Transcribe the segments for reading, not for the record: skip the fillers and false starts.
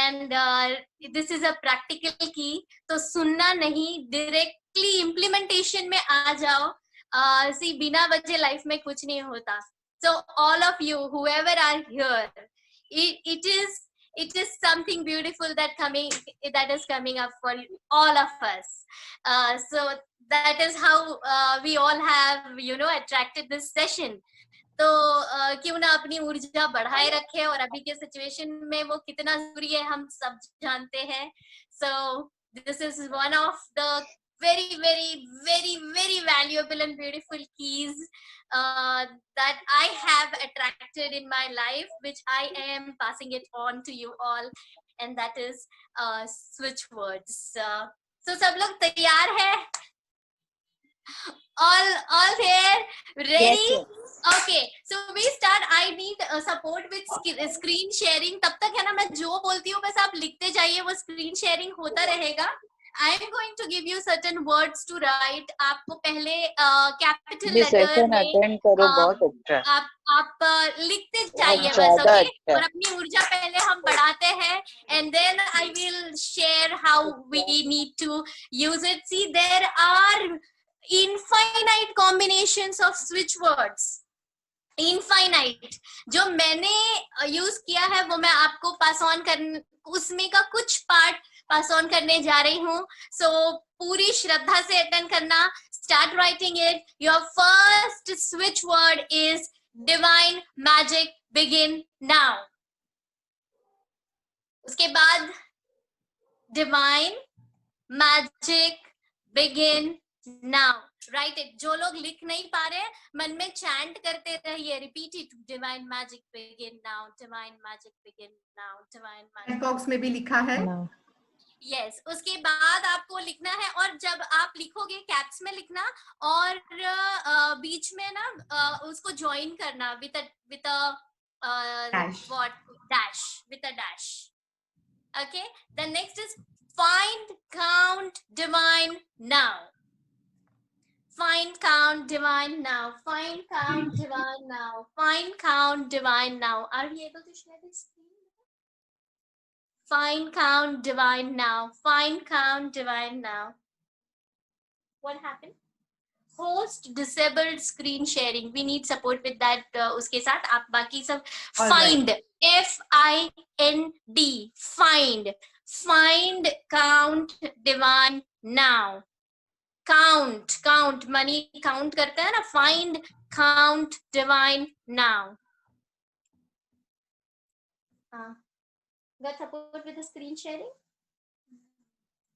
and this is a practical key. तो सुनना नहीं, directly implementation में आ जाओ. See, बिना वजह लाइफ में कुछ नहीं होता. So all of you, whoever are here, it is something beautiful that is coming up for all of us. So that is how we all have, attracted this session. तो क्यों ना अपनी ऊर्जा बढ़ाए रखे, और अभी के सिचुएशन में वो कितना जरूरी है हम सब जानते हैं. So this is one of the very, very, very, very valuable and beautiful keys that I have attracted in my life, which I am passing it on to you all, and that is switch words. So सब लोग तैयार है? All there, ready? Yes, Okay, so we start. I need support with screen sharing. तब तक है ना, मैं जो बोलती हूँ बस आप लिखते जाइए, वो screen sharing होता रहेगा. I am going to give you certain words to write. आपको पहले capital letter में अटेंड करो, बहुत अच्छा. आप लिखते जाइए बस, okay? और अपनी ऊर्जा पहले हम बढ़ाते हैं, and then I will share how we need to use it. See, there are infinite combinations of switch words. Infinite. जो मैंने यूज किया है वो मैं आपको पास ऑन कर, उसमें का कुछ पार्ट पास ऑन करने जा रही हूँ. सो पूरी श्रद्धा से अटेंड करना. Start writing it. Your first switch word is divine magic. Begin now. उसके बाद divine magic begin now. Write it. जो लोग लिख नहीं पा रहे मन में चैंट करते रहिए. Repeat it. Divine magic begin now. Divine magic begin now. Divine magic. Box में भी लिखा है. Yes. उसके बाद आपको लिखना है, और जब आप लिखोगे कैप्स में लिखना, और बीच में ना उसको ज्वाइन करना with a dash. What? Dash. With a dash. Okay. The next is find, count, divine now. Find, count, divine now. Find, count, divine now. Find, count, divine now. Are we able to share this screen? Find, count, divine now. Find, count, divine now. What happened? Host disabled screen sharing. We need support with that. उसके साथ आप बाकी सब find. F-I-N-D. Find. Find, count, divine now. Count, money count करते हैं ना. Find, count, divine now. Got support with the screen sharing?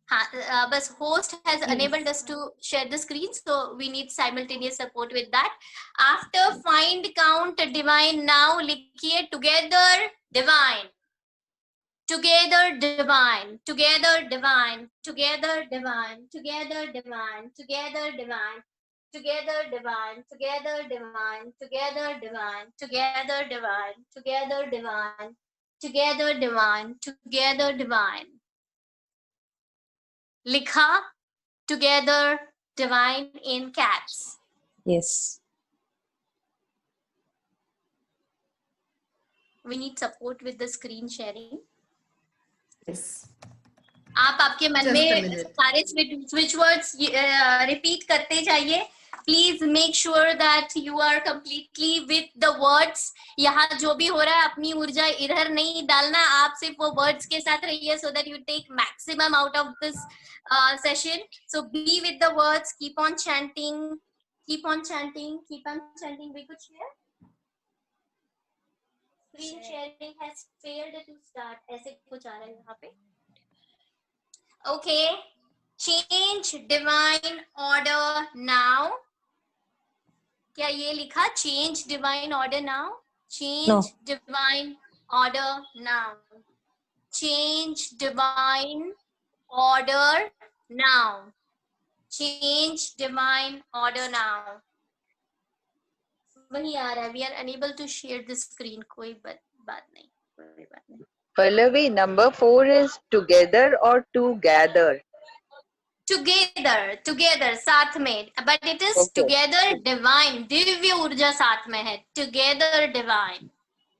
हाँ, बस host has enabled us to share the screen, so we need simultaneous support with that. After find, count, divine now, लिखिए together divine. Together divine, together divine, together divine, together divine, together divine, together divine, together divine, together divine, together divine, together divine, together divine, together divine. Likha together divine in caps. Yes. We need support with the screen sharing. Yes. आप आपके मन में सारे switch words repeat करते जाइए. Please make sure that you are completely with the words. यहाँ जो भी हो रहा है अपनी ऊर्जा इधर नहीं डालना, आप सिर्फ वो words के साथ रहिए, so that you take maximum out of this session. So be with the words. Keep on chanting. Keep on chanting. Keep on chanting. We could share. Screen sharing has failed to start. ऐसे कुछ आ रहा है यहाँ पे. Okay. Change divine order now. क्या ये लिखा? Change divine order now. Change divine order now. Change divine order now. Change divine order now. वही आ रहा है. We are unable to share the screen. कोई बात नहीं. Pallavi, number 4 is together or together? Together, साथ में. But it is together divine. Divya ऊर्जा साथ में है. Together divine.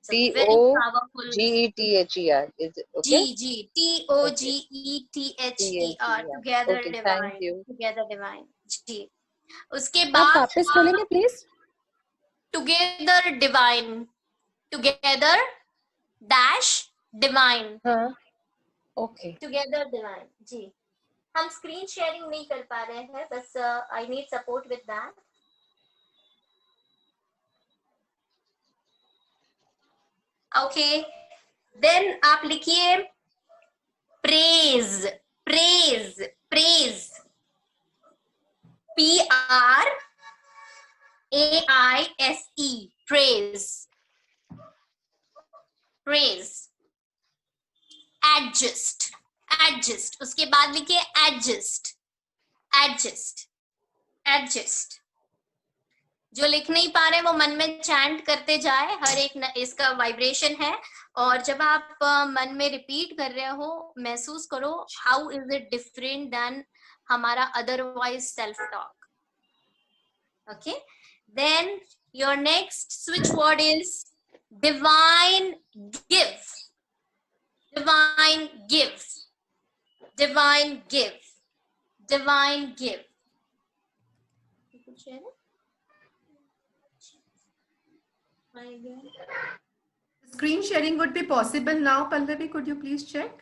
It's a very powerful. Toggether. Is it okay? Toggether. Together Okay, thank divine. you. Together divine. जी. उसके आप बाद वापस बोलेंगे please. together divine. Together dash divine. हाँ, ओके. Together divine. जी. हम स्क्रीन शेयरिंग नहीं कर पा रहे हैं, बस I need support with that. Okay, then आप लिखिए praise. Praise. Praise. PRAISE. Praise. Praise. Adjust. Adjust. उसके बाद लिखिए एडजस्ट. एडजस्ट. एडजस्ट. जो लिख नहीं पा रहे वो मन में चैंट करते जाए. हर एक इसका वाइब्रेशन है, और जब आप मन में रिपीट कर रहे हो महसूस करो how is it different then हमारा otherwise self talk. Okay, then your next switch word is divine give. Divine give. Divine give. Divine give. Screen sharing would be possible now, Pallavi. Could you please check?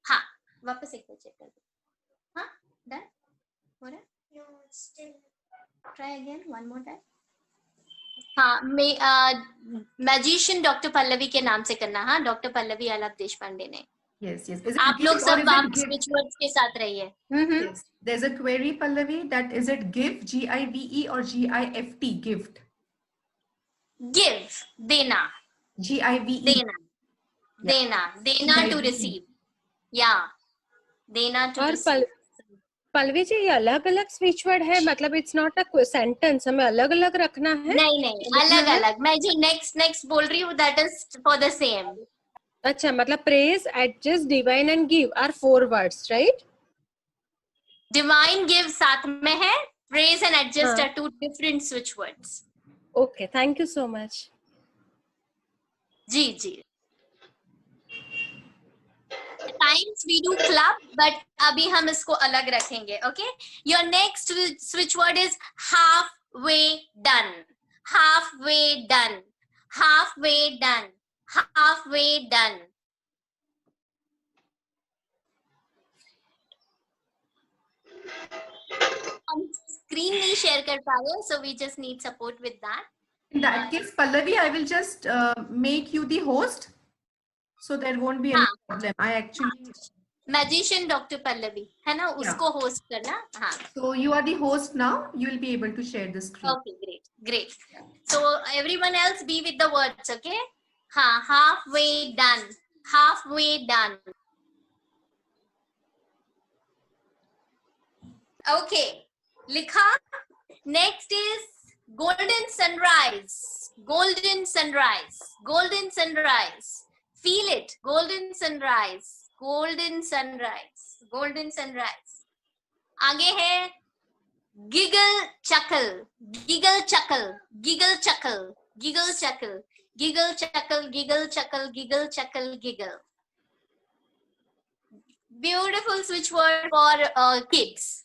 हाँ, वापस एक बार check कर दो. हाँ, done हो रहा है. Try again one more time. हाँ, मैजिशियन डॉक्टर पल्लवी के नाम से करना. हाँ, डॉक्टर पल्लवी आलाप देशपांडे ने. Yes, yes. Is it आप give लोग or सब is it आप give? स्विच वर्ड्स के साथ रहिए. Yes. There's a query, Pallavi, that is it give, GIVE or GIFT, gift? Give. देना. GIVE. देना. देना. देना टू GIVE. रिसीव. या देना टू और रिसीव. पल्लवी जी, ये अलग अलग स्विच वर्ड है, मतलब इट्स नॉट अ सेंटेंस, हमें अलग अलग रखना है. नहीं नहीं, अलग अलग. मैं जो नेक्स्ट बोल रही हूँ that is for the same. अच्छा, मतलब praise, adjust, divine and give are 4 words, right? Divine give साथ में है. प्रेज एंड एडजस्ट हाँ. Are 2 different switch words. Okay, thank you so much. जी जी. Times we do club, but अभी हम इसको अलग रखेंगे. Okay, your next switch word is half way done. Half way done. Half way done. Half way done. हम screen नहीं share कर पा रहे, so we just need support with that. In that case, Pallavi, I will just make you the host, so there won't be any problem. I actually. Magician Dr. Pallavi है ना, उसको host करना. हाँ. So you are the host now. You will be able to share the screen. Okay, great. So everyone else be with the words, okay? हाँ, halfway done. Halfway done. Okay, लिखा. Next is golden sunrise. Golden sunrise. Golden sunrise. Feel it. Golden sunrise. Golden sunrise. Golden sunrise. आगे है giggle chuckle. Giggle chuckle. Giggle chuckle. Giggle chuckle. Giggle chuckle. Giggle chuckle. Giggle chuckle. Giggle. Beautiful switch word for kids.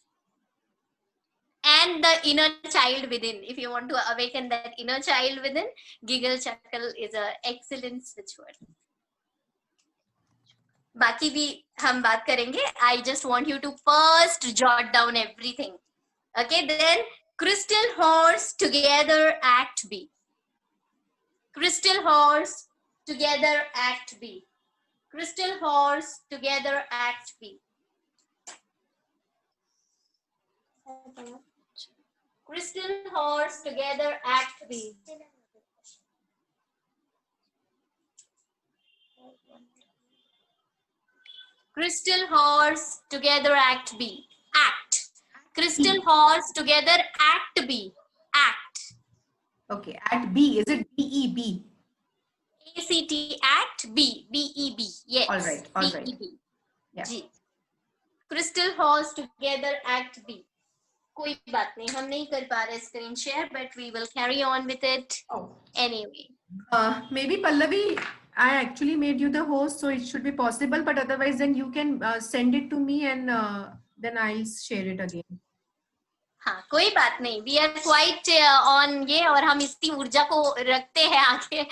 And the inner child within. If you want to awaken that inner child within, giggle chuckle is an excellent switch word. बाकी भी हम बात करेंगे. I just want you to first jot down everything. Okay, then crystal horse together act B. Crystal horse together act B. Crystal horse together act B. Crystal horse together act B. Crystal horse together act B. Act. Crystal horse together act B. Act. Okay, at B. Is it BEB? ACT act B. BEB. Yes. All right. BEB. Yeah. Ji. Crystal horse together act B. कोई बात नहीं, हम नहीं कर पा रहे screen share, but we will carry on with it Oh. anyway. Maybe Pallavi, I actually made you the host, so it should be possible. But otherwise, then you can send it to me, and then I'll share it again. हाँ, कोई बात नहीं. We are quite on ये, और हम इसी ऊर्जा को रखते हैं आगे.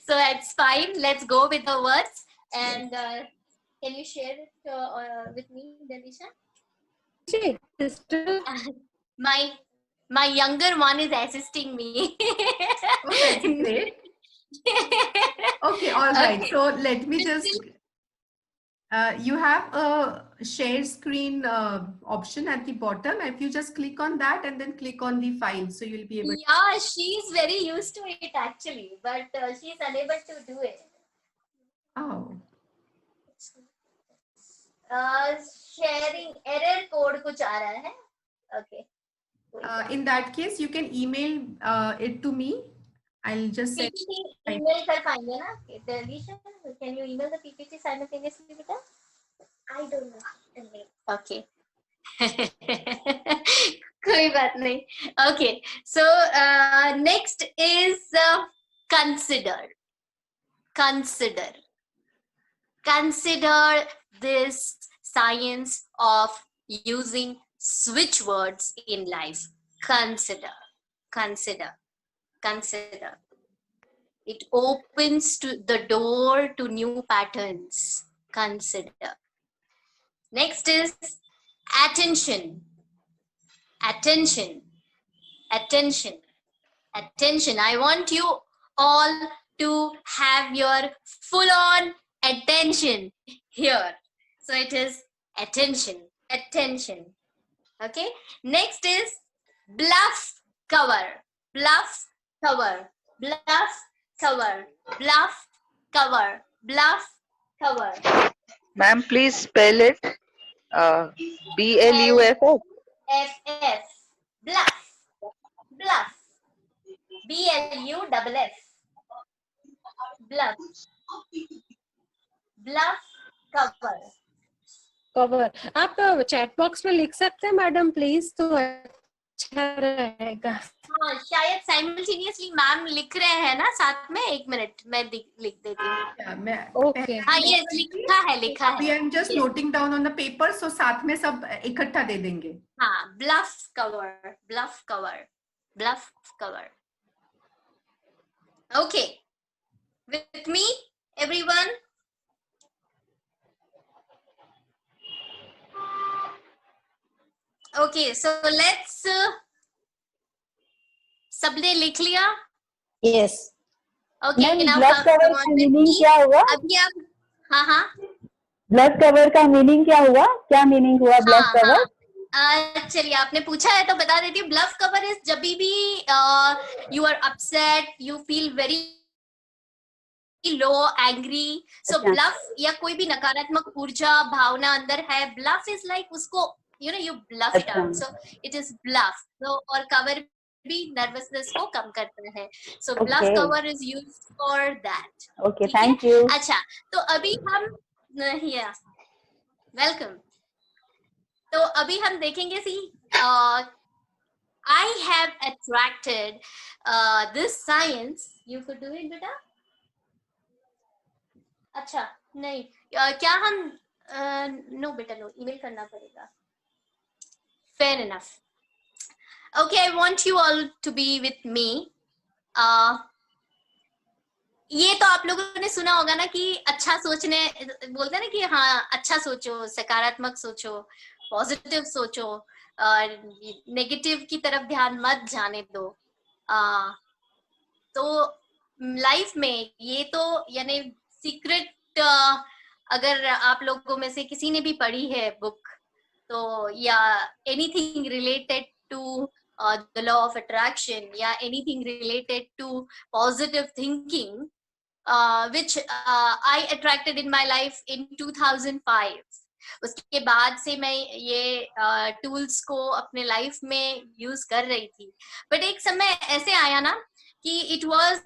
So it's fine. Let's go with the words. And can you share it with me, Delisha? Sister, My younger one is assisting me. Oh, that's great. Okay, all right. Okay. So let me just. You have a share screen option at the bottom. If you just click on that and then click on the file, so you'll be able. Yeah, she's very used to it actually, but she's unable to do it. Oh. Sharing error code कुछ आ रहा है. Okay. In that case, you can email it to me. I'll just send. PPT email कर पाएंगे ना? Delisha, can you email the PPT simultaneously, beta? I don't know. Okay. कोई बात नहीं. Okay. So next is consider. Consider this science of using switch words in life. Consider. It opens to the door to new patterns. Consider. Next is attention. I want you all to have your full-on attention here. So it is attention. Okay. Next is bluff cover. Ma'am, please spell it. BLUFF. FF. Bluff. BLUFF. Bluff cover. आप chat box में लिख सकते हैं madam please, तो अच्छा रहेगा. हाँ, शायद साइमल्टेनियसली मैम लिख रहे हैं ना साथ में. 1 मिनट मैं लिख देती हूँ. ओके. हाँ, ये लिखा है. We are just noting down on the paper, so साथ में सब इकट्ठा दे देंगे. हाँ, bluff cover. Okay, with me, everyone. Okay, so let's. सबने लिख लिया? Yes. Okay, ma'am, now blood cover का मीनिंग क्या हुआ? अभी आप. हाँ. ब्लड कवर का मीनिंग क्या हुआ? क्या मीनिंग हुआ ब्लड कवर? चलिए, आपने पूछा है तो बता देती हूँ. ब्लफ कवर इज जब भी you are upset, you feel very low, angry. So bluff या कोई भी नकारात्मक ऊर्जा भावना अंदर है, ब्लफ इज लाइक उसको you bluff it out. So it is bluff. So और cover भी nervousness को कम करता है. So bluff cover is used for that. Okay, thank you. अच्छा, तो अभी हम welcome. तो अभी हम देखेंगे I have attracted this science. You could do it, beta? अच्छा, नहीं. क्या हम no बेटा, no. email करना पड़ेगा. Fair enough. Okay, I want you all to be with me. ये तो आप लोगों ने सुना होगा ना कि अच्छा सोचने बोलते हैं ना कि हाँ, अच्छा सोचो, सकारात्मक सोचो, पॉजिटिव सोचो, नेगेटिव की तरफ ध्यान मत जाने दो. तो लाइफ में ये तो यानी सीक्रेट, अगर आप लोगों में से किसी ने भी पढ़ी है बुक, तो या anything related to the law of attraction, या anything related to positive thinking, which I attracted in my life in 2005. उसके बाद से मैं ये टूल्स को अपने लाइफ में यूज कर रही थी. बट एक समय ऐसे आया ना कि it was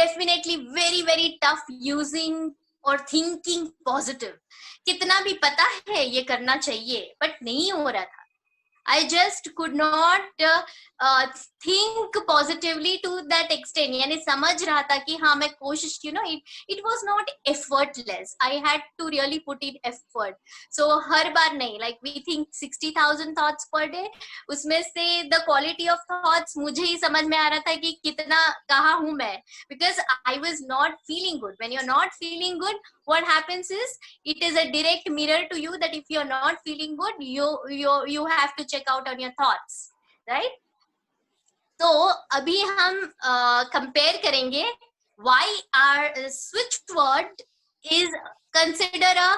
definitely very very tough using और थिंकिंग पॉजिटिव. कितना भी पता है ये करना चाहिए, बट नहीं हो रहा था. I just could not think positively to that extent, यानी समझ रहा था कि हाँ मैं कोशिश, you know, it was not effortless, I had to really put in effort. So हर बार नहीं, like we think 60,000 thoughts per day, उसमें से द क्वालिटी ऑफ थॉट्स मुझे ही समझ में आ रहा था कि कितना कहाँ हूँ मैं, because I was not feeling good. When you are not feeling good, what happens is it is a direct mirror to you that if you're not feeling good, you have to check out on your thoughts, right? तो अभी हम compare करेंगे why our switch word is considered a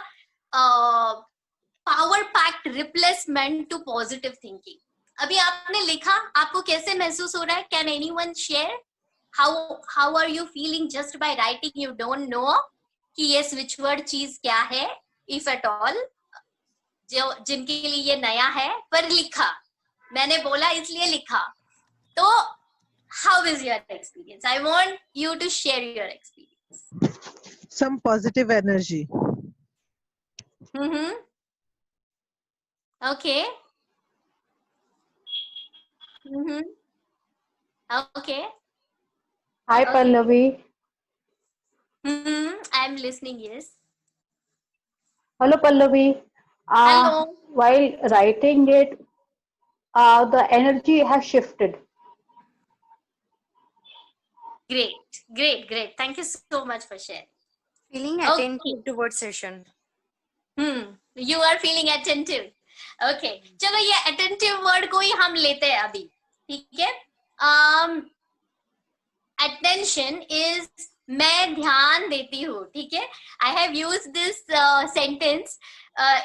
power packed replacement to positive thinking. अभी आपने लिखा, आपको कैसे महसूस हो रहा है? Can anyone share how are you feeling just by writing? You don't know कि ये स्विच वर्ड चीज क्या है, इफ एट ऑल, जो जिनके लिए ये नया है, पर लिखा, मैंने बोला इसलिए लिखा. तो how is your experience? I want you to share your experience. Some positive energy. Okay. Okay. Hi Pallavi. I'm listening, yes. Hello Pallavi. Hello. While writing it, the energy has shifted. Great, great, great. Thank you so much for sharing. Feeling Okay. attentive towards session. You are feeling attentive. Okay. चलो ये attentive word को ही हम लेते हैं अभी, ठीक है? Attention is मैं ध्यान देती हूँ, ठीक है? I have used this sentence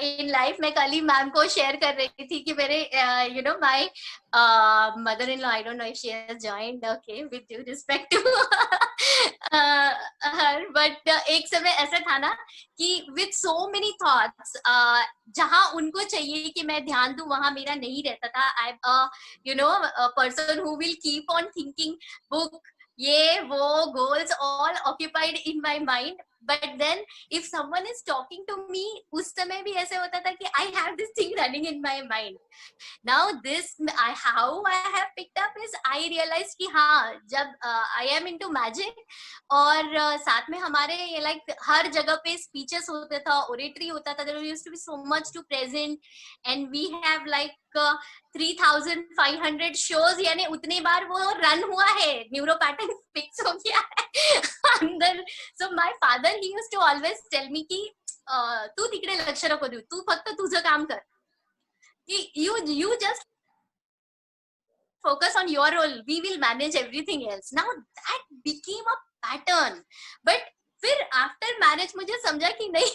in life. मैं कल ही मैम को शेयर कर रही थी कि मेरे you know my mother-in-law, I don't know if she has joined, okay, with due respect to her, but एक समय ऐसा था ना कि with so many thoughts, जहाँ उनको चाहिए कि मैं ध्यान दूँ वहाँ मेरा नहीं रहता था. I'm you know a person who will keep on thinking book, ये वो goals all occupied in my mind, but then if someone is talking to me, उस समय भी ऐसे होता था कि I have this thing running in my mind. Now this how I have picked up is I realized कि हाँ, जब I am into magic और साथ में हमारे like हर जगह पे speeches होता था, oratory होता था, there used to be so much to present, and we have like 3,500 shows, यानी उतनी बार वो रन हुआ है, न्यूरो पैटर्न फिक्स हो गया है अंदर. So my father, he used to always tell me कि तू तिकडे लक्ष नको देऊ, तू फक्त तुझं काम कर, you just focus on your role, we will manage everything else. Now that became a pattern, but फिर आफ्टर मैरिज मुझे समझा कि नहीं,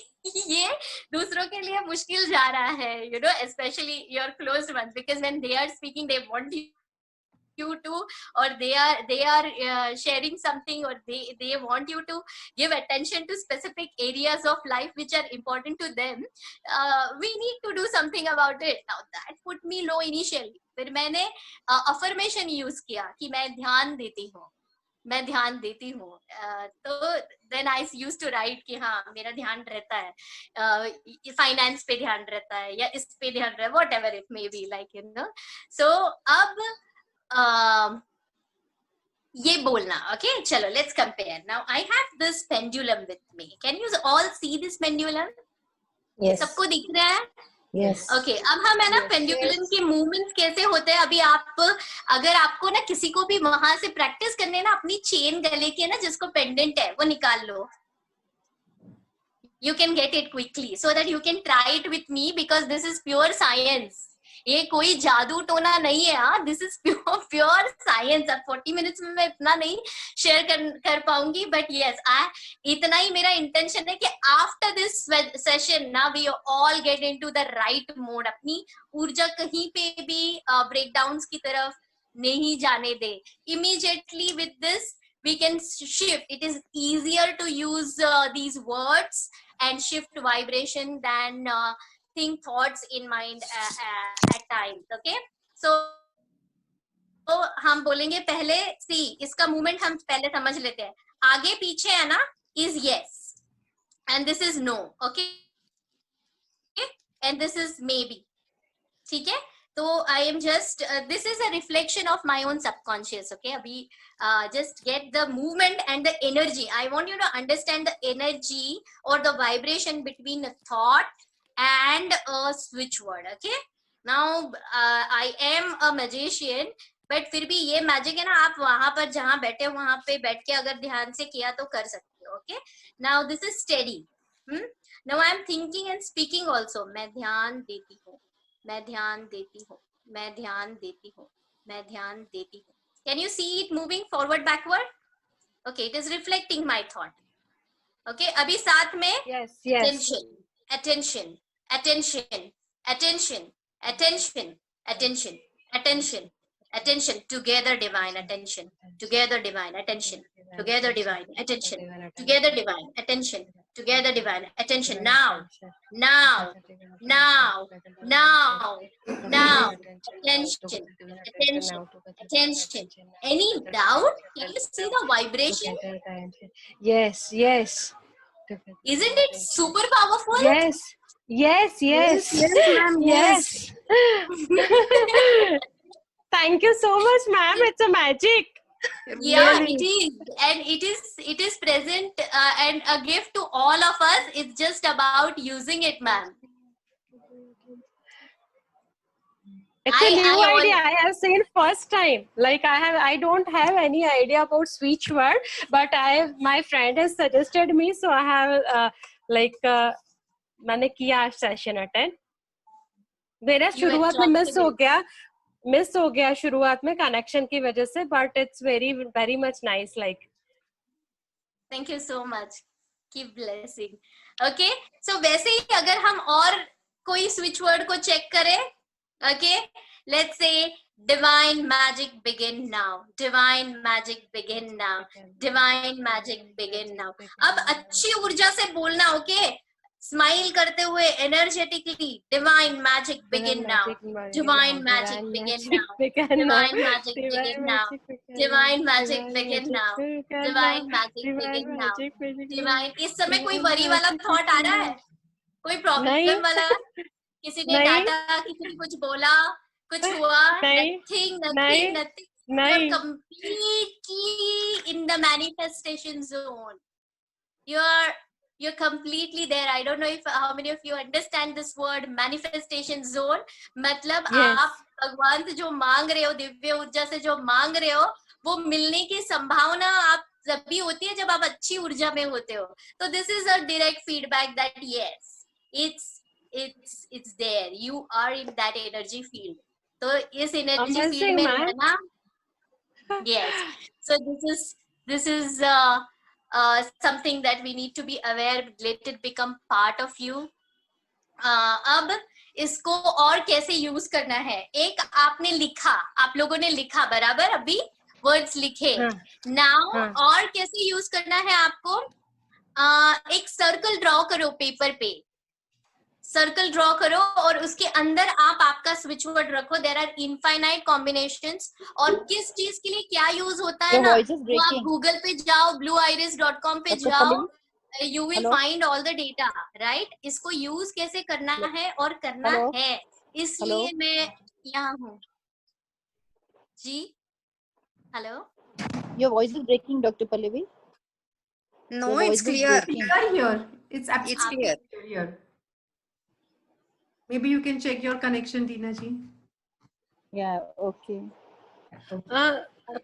ये दूसरों के लिए मुश्किल जा रहा है, you know, especially your close ones, because when they are speaking, they want you to, or they are sharing something, or they want you to give attention to specific areas of life which are important to them. We need to do something about it. Now that put me low initially. फिर मैंने affirmation use किया कि मैं ध्यान देती हूँ, मैं ध्यान देती हूँ. तो then I used to write कि हाँ मेरा ध्यान रहता है, फाइनेंस पे ध्यान रहता है, या इस पे ध्यान रहता है, whatever it may be, like, you know. So अब ये बोलना, okay, चलो let's compare. Now I have this pendulum with me. Can you all see this pendulum? Yes. सबको दिख रहा है? Yes. ओके, अब हम है ना पेंडुलम के मूवमेंट्स कैसे होते हैं. अभी आप अगर आपको ना किसी को भी वहां से प्रैक्टिस करने ना, अपनी चेन गले के ना जिसको पेंडेंट है वो निकाल लो. You can get it quickly so that you can try it with me, because this is pure science. ये कोई जादू टोना नहीं है. हाँ, दिस इज प्योर साइंस. अब 40 मिनट्स में मैं इतना नहीं शेयर कर पाऊंगी, बट यस, इतना ही मेरा इंटेंशन है कि आफ्टर दिस सेशन ना we all get into the right mode. अपनी ऊर्जा कहीं पे भी ब्रेकडाउन्स की तरफ नहीं जाने दे. Immediately with this we can shift. It is easier to use these words and shift vibration than think thoughts in mind at times. Okay, so हम बोलेंगे पहले, सी इसका मूवमेंट हम पहले समझ लेते हैं. आगे पीछे है ना is yes and this is no. Okay, and this is maybe. ठीक है, तो I am just this is a reflection of my own subconscious. Okay, अभी just get the movement and the energy. I want you to understand the energy or the vibration between a thought and a switch word. Okay, now I am a magician, but फिर भी ये magic है ना, आप वहां पर जहां बैठे हो वहां पे बैठ के अगर ध्यान से किया तो कर सकते हो. Okay, now this is steady. Now I am thinking and speaking also. मैं ध्यान देती हूँ, मैं ध्यान देती हूँ, मैं ध्यान देती हूँ, मैं ध्यान देती हूँ. Can you see it moving forward, backward? Okay, it is reflecting my thought. Okay, अभी साथ में Yes, yes. attention, attention, attention, attention, attention, attention, attention, attention, together divine attention, together divine attention, together divine attention, together divine attention, together divine attention. Now, now, now, now, now, attention, attention, attention. Any doubt? Can you see the vibration? Yes, yes. Isn't it super powerful? Yes, yes, yes, ma'am, yes. Thank you so much, ma'am. It's a magic. Yeah, Really. it is, and it is present and a gift to all of us. It's just about using it, ma'am. It's I- a new I idea. I have seen first time. Like I don't have any idea about switch word, but my friend has suggested me, so I have मैंने किया आज session attend. मेरा शुरुआत में miss हो गया शुरुआत में कनेक्शन की वजह से, but it's very much nice. Like Thank you so much. Keep blessing. Okay, so वैसे ही अगर हम और कोई switch word को check करें, okay, let's say divine magic begin now, divine magic begin now, divine magic begin now. अब अच्छी ऊर्जा से बोलना, okay, स्माइल करते हुए energetically, divine magic begin now, divine magic begin now, divine magic begin now, divine magic begin now, divine magic begin now, divine. इस समय कोई वरी वाला थॉट आ रहा है? कोई प्रॉब्लम वाला? किसी ने डांटा, किसी ने कुछ बोला, कुछ हुआ? Nothing, nothing, nothing. You're completely in the manifestation zone. You're completely there. I don't know if how many of you understand this word manifestation zone. मतलब आप भगवान से जो मांग रहे हो, दिव्य ऊर्जा से जो मांग रहे हो, वो मिलने की संभावना आप जब होती है जब आप अच्छी ऊर्जा में होते हो. तो this is a direct feedback that yes, it's there. You are in that energy field. तो इस energy field में रहना. Yes. So this is something that we need to be aware. Let it become part of you. अब इसको और कैसे use करना है? एक आपने लिखा, आप लोगों ने लिखा बराबर, अभी वर्ड्स लिखे. नाउ और कैसे यूज करना है आपको? एक सर्कल ड्रॉ करो पेपर पे, सर्कल ड्रॉ करो और उसके अंदर आप आपका स्विच वर्ड रखो. There are infinite combinations. और किस चीज के लिए क्या यूज होता है ना, वो आप गूगल पे जाओ, blueiris.com पे जाओ, you will find all the data, right. इसको यूज कैसे करना है और करना है, इसलिए मैं यहाँ हूँ जी. Hello, Your voice is breaking, Dr. Pallavi. No, it's clear. Here, it's absolutely clear. Maybe you can check your connection, Tina ji. Yeah, okay.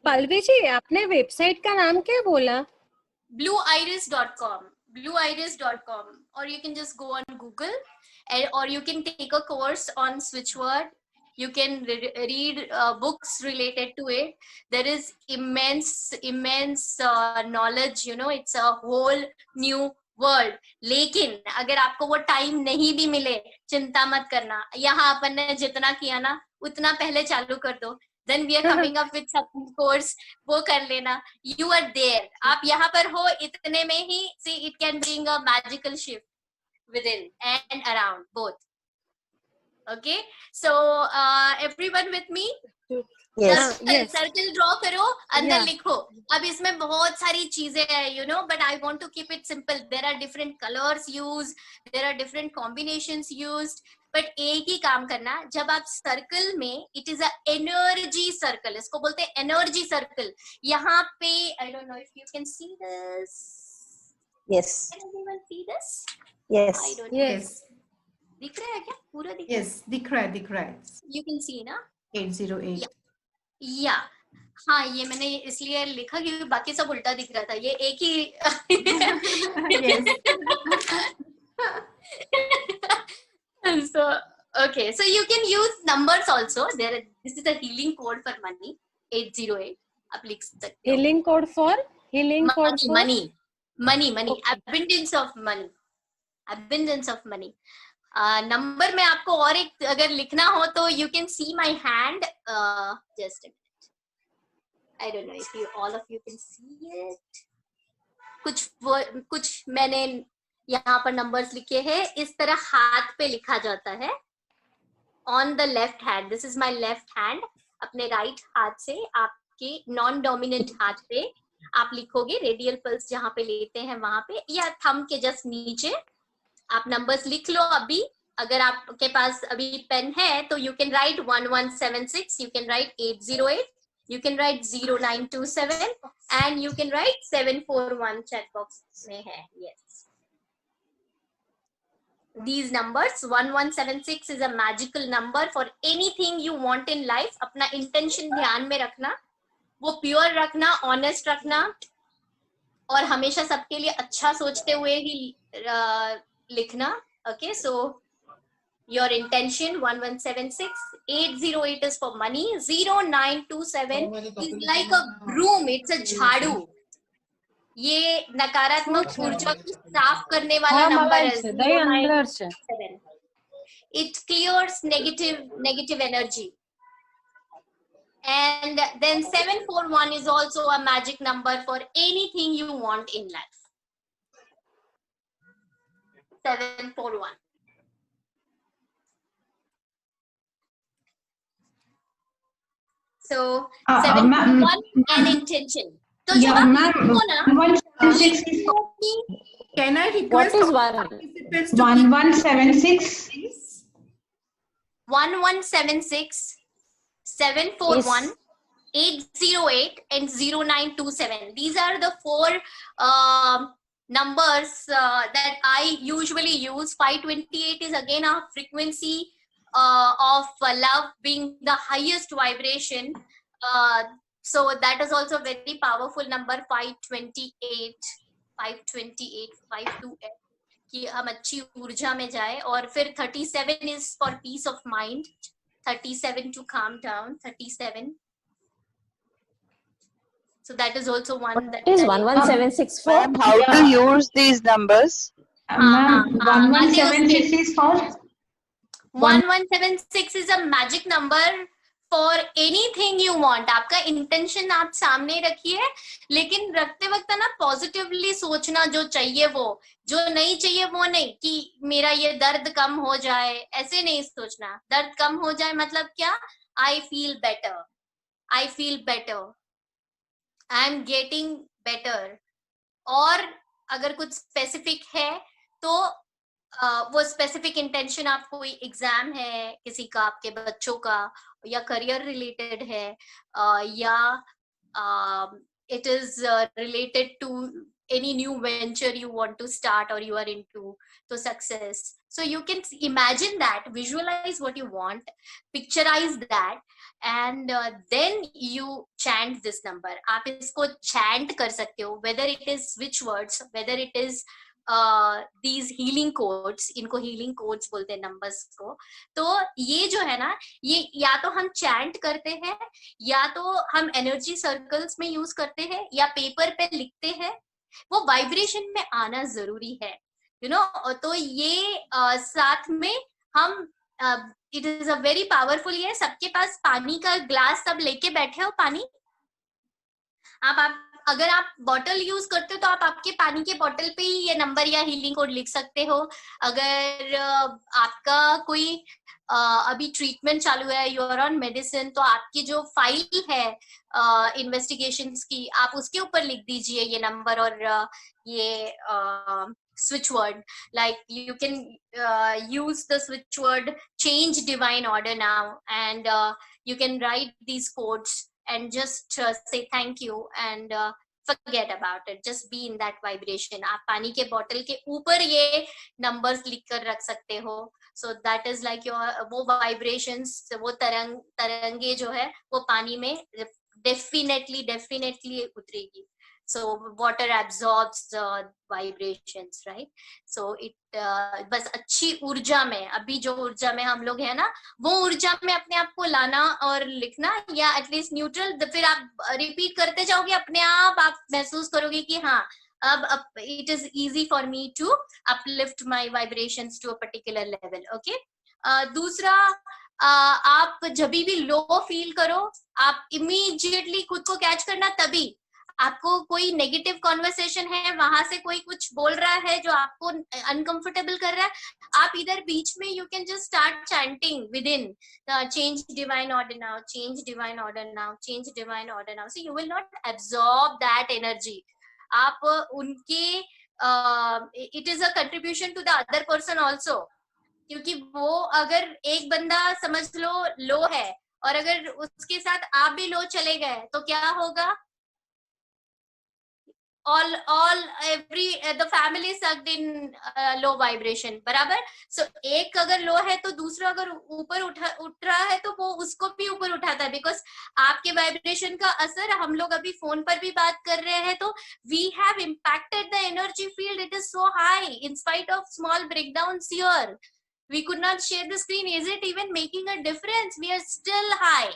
Pallavi ji, आपने वेबसाइट का नाम क्या बोला? blueiris.com, blueiris.com, or you can just go on Google, or you can take a course on switch word. You can read books related to it. There is immense knowledge, you know, it's a whole new world. लेकिन अगर आपको वो time नहीं भी मिले, चिंता मत करना. यहाँ अपन ने जितना किया ना उतना पहले चालू कर दो. Then we are coming up with some course, वो कर लेना. You are there. आप यहाँ पर हो, इतने में ही see it can bring a magical shift within and around both. Okay, so everyone with me? Yes. Circle draw करो, अंदर लिखो. अब इसमें बहुत सारी चीजें हैं, you know, but I want to keep it simple. There are different colors used, there are different combinations used. But एक ही काम करना, जब आप सर्कल में, it is a energy circle, इसको बोलते हैं एनर्जी सर्कल. यहाँ पे आई don't know if you can see this. Yes. Can anyone see this? Yes. I don't know. Yes. दिख रहा है क्या? पूरा दिख रहा है? Yes. दिख रहा है. You can see ना? 808. या हाँ, ये मैंने इसलिए लिखा क्योंकि बाकी सब उल्टा दिख रहा था. ये एक ही so okay, so you can use numbers also. This is a healing code for money, 808. आप लिख सकते हो. Healing code for money. Okay. Abundance of money. Number में आपको और एक अगर लिखना हो तो you can see my hand. Just a minute. I don't know if all of you can see it. कुछ मैंने यहाँ पर नंबर्स लिखे हैं. इस तरह हाथ पे लिखा जाता है. On the left hand, this is my left hand. अपने राइट हाथ से आपके नॉन डोमिनेंट हाथ पे आप लिखोगे. रेडियल पल्स जहाँ पे लेते हैं वहां पे, या थंब के जस्ट नीचे आप नंबर्स लिख लो. अभी अगर आपके पास अभी पेन है तो you can right 1176, you can right 808, you can write 0927 and you can write 741. chat box में है. Yes, these numbers 1176 is a magical number for anything you want in life. अपना intention ध्यान में रखना, वो pure रखना, honest रखना, और हमेशा सबके लिए अच्छा सोचते हुए ही लिखना. Okay, so your intention 1176, 808 is for money, 0927 is like a broom, it's a झाड़ू. ये नकारात्मक ऊर्जा को साफ करने वाला नंबर है. 0927. It clears negative energy. And then 741 is also a magic number for anything you want in life. 741. So 741 and intention. तो जब आप लिखो ना, Can I What request is all one? participants to 1176? please? 1176, 741, 808 and 0927. These are the four numbers that I usually use. 528 is again a frequency of love, being the highest vibration. So that is also a very powerful number. 528 कि हम अच्छी ऊर्जा में जाए. और फिर 37 is for peace of mind. 37 to calm down. 37. So that is also one. What is 1176 for? Ma'am, how to use these numbers? Ma'am, 1176 is for? 1176 is a magic number for anything you want. आपका intention आप सामने रखिए, लेकिन रखते वक्त ना positively सोचना. जो चाहिए वो, जो नहीं चाहिए वो नहीं. कि मेरा ये दर्द कम हो जाए, ऐसे नहीं सोचना. दर्द कम हो जाए मतलब क्या? I feel better. I feel better. I am getting better. और अगर कुछ स्पेसिफिक है तो वो स्पेसिफिक इंटेंशन आप, कोई एग्जाम है किसी का, आपके बच्चों का, या करियर रिलेटेड है, या it is related to any new venture you want to start or you are into, to success. So you can imagine that, visualize what you want, picturize that, and then you chant this number. आप इसको chant कर सकते हो, whether it is which words, whether it is these healing codes. इनको healing codes बोलते हैं numbers को. तो ये जो है ना, ये या तो हम chant करते हैं, या तो हम energy circles में use करते हैं, या पेपर पे लिखते हैं. वो वाइब्रेशन में आना जरूरी है, you know. तो ये साथ में हम it is a very powerful. ये सबके पास पानी का ग्लास सब लेके बैठे हो. पानी आप अगर आप बॉटल यूज करते हो तो आप आपके पानी के बॉटल पे ही ये नंबर या हीलिंग कोड लिख सकते हो. अगर आपका कोई अभी ट्रीटमेंट चालू है, यू आर ऑन मेडिसिन, तो आपकी जो फाइल है इन्वेस्टिगेशंस की, आप उसके ऊपर लिख दीजिए ये नंबर और ये switch word. Like you can use the switch word change divine order now, and you can write these quotes and just say thank you and forget about it. Just be in that vibration. आप पानी के bottle के ऊपर ये numbers लिख कर रख सकते हो. So that is like your वो vibrations, वो तरंगे जो है वो पानी में definitely उतरेगी. So water absorbs the vibrations, right? So it बस अच्छी ऊर्जा में, अभी जो ऊर्जा में हम लोग है ना, वो ऊर्जा में अपने आप को लाना और लिखना, या एटलीस्ट न्यूट्रल. फिर आप रिपीट करते जाओगे, अपने आप महसूस करोगे कि हाँ अब it is easy for me to uplift my vibrations to a particular level. Okay. दूसरा, आप जब भी लो फील करो, आप इमीडिएटली खुद को कैच करना. तभी आपको कोई नेगेटिव कॉन्वर्सेशन है, वहां से कोई कुछ बोल रहा है जो आपको अनकंफर्टेबल कर रहा है, आप इधर बीच में you can just start chanting within change divine order now, change divine order now, change divine order now. So you will not absorb that energy. आप उनके it is a contribution to the other person also, क्योंकि वो अगर एक बंदा समझ लो है और अगर उसके साथ आप भी लो चले गए तो क्या होगा? the family sucked in low vibration. बराबर. So एक अगर लो है तो दूसरा अगर ऊपर उठ रहा है तो वो उसको भी ऊपर उठाता है, बिकॉज आपके वाइब्रेशन का असर, हम लोग अभी फोन पर भी बात कर रहे हैं तो we have impacted the energy field. It is so high in spite of small breakdowns here. We could not share the screen. Is it even making a difference? We are still high.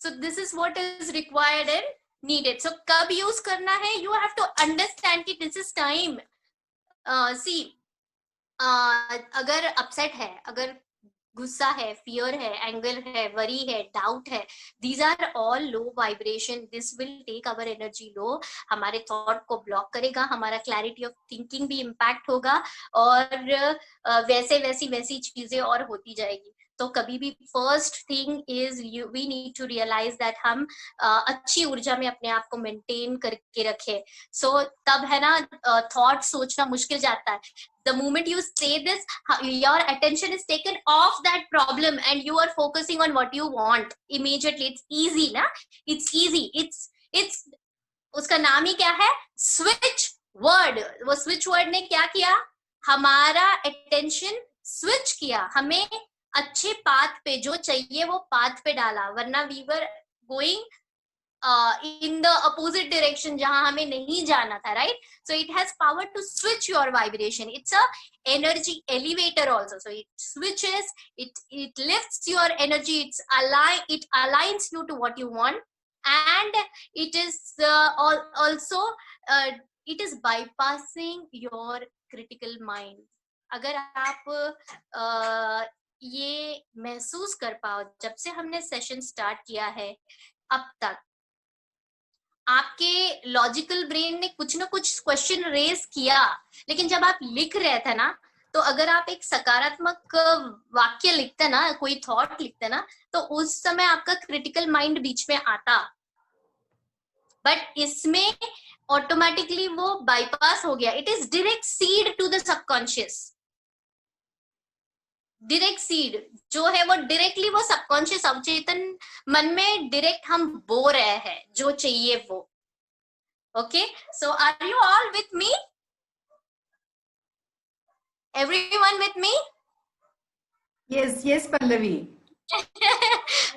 So this is what is required and needed. So कब use करना है? You have to understand कि this is time. See, अगर upset है, अगर गुस्सा है, fear है, anger है, worry है, doubt है, these are all low vibration. This will take our energy low. हमारे thought को block करेगा, हमारा clarity of thinking भी impact होगा, और वैसी चीजें और होती जाएगी. तो कभी भी first thing is we need to realise that हम अच्छी ऊर्जा में अपने आप को मेंटेन करके रखें. सो तब है ना थॉट सोचना मुश्किल जाता है. The moment you say this, your attention is taken off that problem and you are focusing on what you want immediately. It's easy, na? It's easy. It's उसका नाम ही क्या है? Switch word. वो switch word ने क्या किया? हमारा attention switch किया, हमें अच्छे पाथ पे, जो चाहिए वो पाथ पे डाला, वरना we were going in the opposite direction जहां हमें नहीं जाना था, right? So it has power to switch your vibration. It's a energy elevator also. So it switches, it lifts your energy, it aligns you to what you want, and it is also it is bypassing your critical mind. अगर आप ये महसूस कर पाओ, जब से हमने session start किया है अब तक, आपके लॉजिकल ब्रेन ने कुछ ना कुछ क्वेश्चन रेज किया, लेकिन जब आप लिख रहे थे ना, तो अगर आप एक सकारात्मक वाक्य लिखते ना, कोई थॉट लिखते ना, तो उस समय आपका क्रिटिकल माइंड बीच में आता. बट इसमें ऑटोमेटिकली वो बाईपास हो गया. It is direct seed to the subconscious. Direct seed जो है वो डायरेक्टली वो सबकॉन्शियस अवचेतन मन में डायरेक्ट हम बो रहे हैं जो चाहिए वो. Okay, so are you all with me? Everyone with me? Yes yes Pallavi.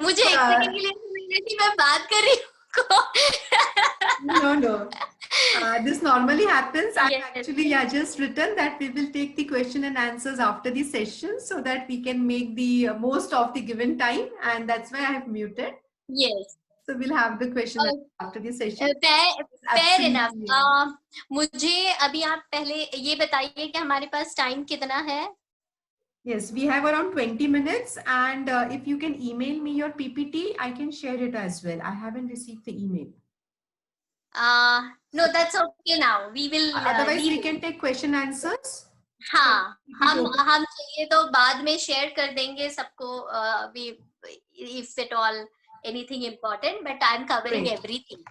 मुझे एक सेकंड के लिए मैं बात कर रही हूँ. No. This normally happens. Yes. I actually just written that we will take the question and answers after the session so that we can make the most of the given time, and that's why I have muted. Yes. So we'll have the question after the session. Fair enough. मुझे अभी आप पहले ये बताइए कि हमारे पास time कितना है? Yes, we have around 20 minutes, and if you can email me your PPT, I can share it as well. I haven't received the email. No, that's okay now. We will. Otherwise, we can take question answers. हाँ, हम चाहिए तो बाद में share कर देंगे सबको. If at all anything important, but I'm covering everything.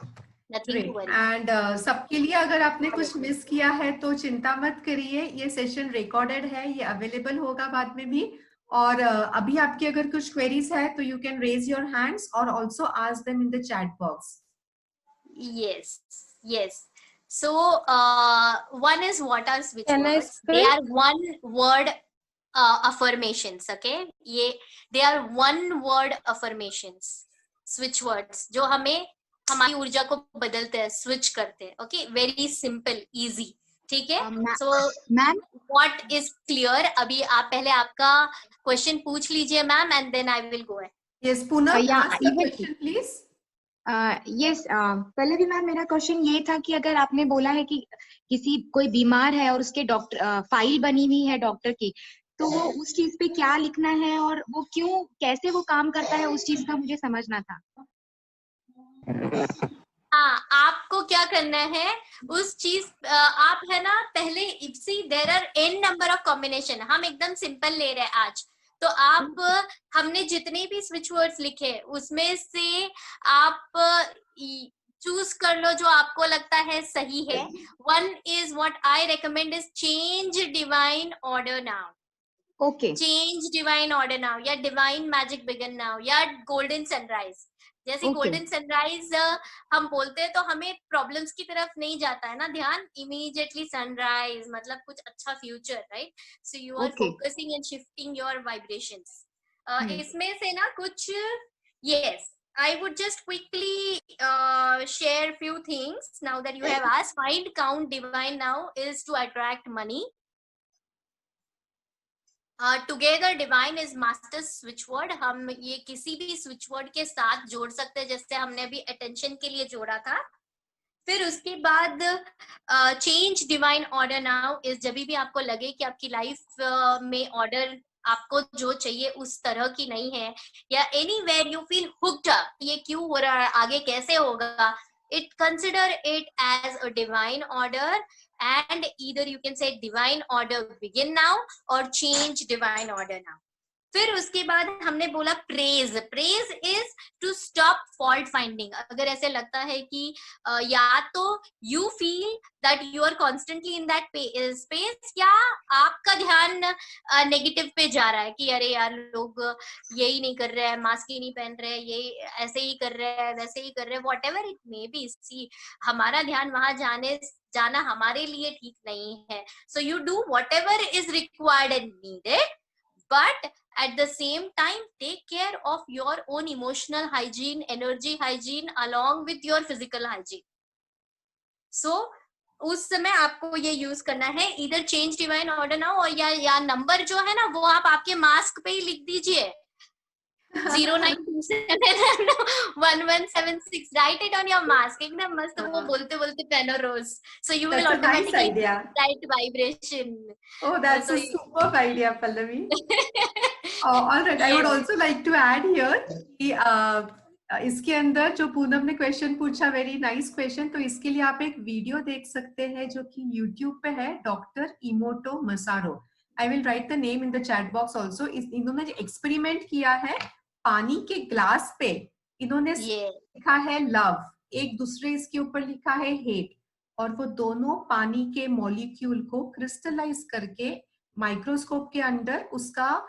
Nothing to worry. And सबके लिए अगर आपने कुछ मिस किया है तो चिंता मत करिए, ये सेशन रिकॉर्डेड है, ये अवेलेबल होगा बाद में भी। और अभी आपकी अगर कुछ क्वेरीज है तो you can raise your hands और also ask them in the chat box. Yes, yes. So, one is what are switch Can I words? They speak? are one word affirmations. Okay, they are one word affirmations. Switch words जो हमें हमारी ऊर्जा को बदलते हैं, switch करते हैं. Okay, very simple, easy. ठीक है? So, ma'am what is clear? अभी आप पहले आपका क्वेश्चन पूछ लीजिए ma'am, and then I will go ahead. Yes Poonam, yeah, ask the even- question please. Yes पहले भी मैम मेरा क्वेश्चन ये था कि अगर आपने बोला है कि किसी कोई बीमार है और उसके डॉक्टर फाइल बनी हुई है डॉक्टर की, तो वो उस चीज पे क्या लिखना है और वो क्यों कैसे वो काम करता है, उस चीज का मुझे समझना था। हाँ, आपको क्या करना है उस चीज आप है ना, पहले see there are n number of combination, हम एकदम सिंपल ले रहे हैं आज, तो आप हमने जितने भी स्विच वर्ड्स लिखे उसमें से आप चूज कर लो जो आपको लगता है सही है। One is what I recommend is change divine order now, okay change divine order now, या डिवाइन मैजिक बिगन नाउ, या गोल्डन सनराइज। जैसे Okay. गोल्डन सनराइज हम बोलते हैं तो हमें प्रॉब्लम्स की तरफ नहीं जाता है ना ध्यान, इमीडिएटली सनराइज मतलब कुछ अच्छा future, right? So you are Okay. Focusing and shifting your vibrations. Hmm. इसमें से ना कुछ, yes, I would just quickly share few things now that you have asked. Find count divine now is to attract money. Together divine is master switch word. हम ये किसी भी switch word के साथ जोड़ सकते हैं, जैसे हमने अभी attention के लिए जोड़ा था। फिर उसके बाद change divine order now is जब भी आपको लगे कि आपकी life में order आपको जो चाहिए उस तरह की नहीं है, या anywhere you feel hooked up, ये क्यों हो रहा है, आगे कैसे होगा, it consider it as a divine order, and either you can say divine order begin now or change divine order now. फिर उसके बाद हमने बोला praise, praise is to stop fault finding. अगर ऐसे लगता है कि या तो you feel that you are constantly in that space, या आपका ध्यान नेगेटिव पे जा रहा है कि अरे यार लोग यही नहीं कर रहे हैं, मास्क ही नहीं पहन रहे हैं, यही ऐसे ही कर रहे हैं, वैसे ही कर रहे हैं, whatever it may be, see हमारा ध्यान वहां जाना हमारे लिए ठीक नहीं है। So you do whatever is required and needed, but at the same time take care of your own emotional hygiene, energy hygiene along with your physical hygiene. So उस समय आपको ये यूज करना है, इधर चेंज डिवाइन ऑर्डर नाउ, और या number जो है ना वो आप आपके मास्क पे ही लिख दीजिए 09271176, write it on your mask, एकदम मस्त वो बोलते बोलते पहनो रोज, so you will automatically write vibration. Oh, that's a superb idea, Pallavi. All right, I would also like to add here कि इसके अंदर जो पूनम ने क्वेश्चन पूछा, वेरी नाइस क्वेश्चन, तो इसके लिए आप एक वीडियो देख सकते हैं जो कि YouTube पे है, doctor Emoto Masaru. I will write the name in the chat box also. इन्होंने जो एक्सपेरिमेंट किया है, पानी के ग्लास पे इन्होंने लिखा है लव, एक दूसरे इसके ऊपर लिखा है हेट, और वो दोनों पानी के मॉलिक्यूल को क्रिस्टलाइज करके माइक्रोस्कोप के अंदर उसका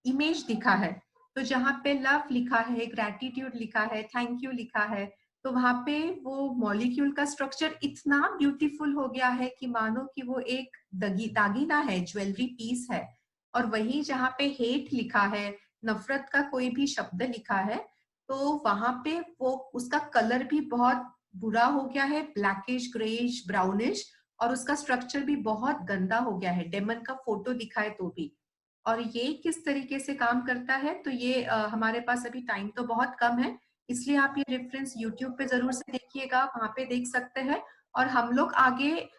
इमेज दिखा है। तो जहाँ पे लव लिखा है, ग्रैटिट्यूड लिखा है, थैंक यू लिखा है, तो वहां पे वो मॉलिक्यूल का स्ट्रक्चर इतना ब्यूटीफुल हो गया है कि मानो कि वो एक दागीना है, ज्वेलरी पीस है। और वही जहाँ पे हेट लिखा है, नफरत का कोई भी शब्द लिखा है, तो वहां पे वो उसका कलर भी बहुत बुरा हो गया है, ब्लैकिश ग्रेइश ब्राउनिश, और उसका स्ट्रक्चर भी बहुत गंदा हो गया है, डेमन का फोटो दिखाए तो भी। और ये किस तरीके से काम करता है, तो ये हमारे पास अभी टाइम तो बहुत कम है, इसलिए आप ये रेफरेंस YouTube पे जरूर से देखिएगा, वहां पे देख सकते हैं। और हम लोग आगे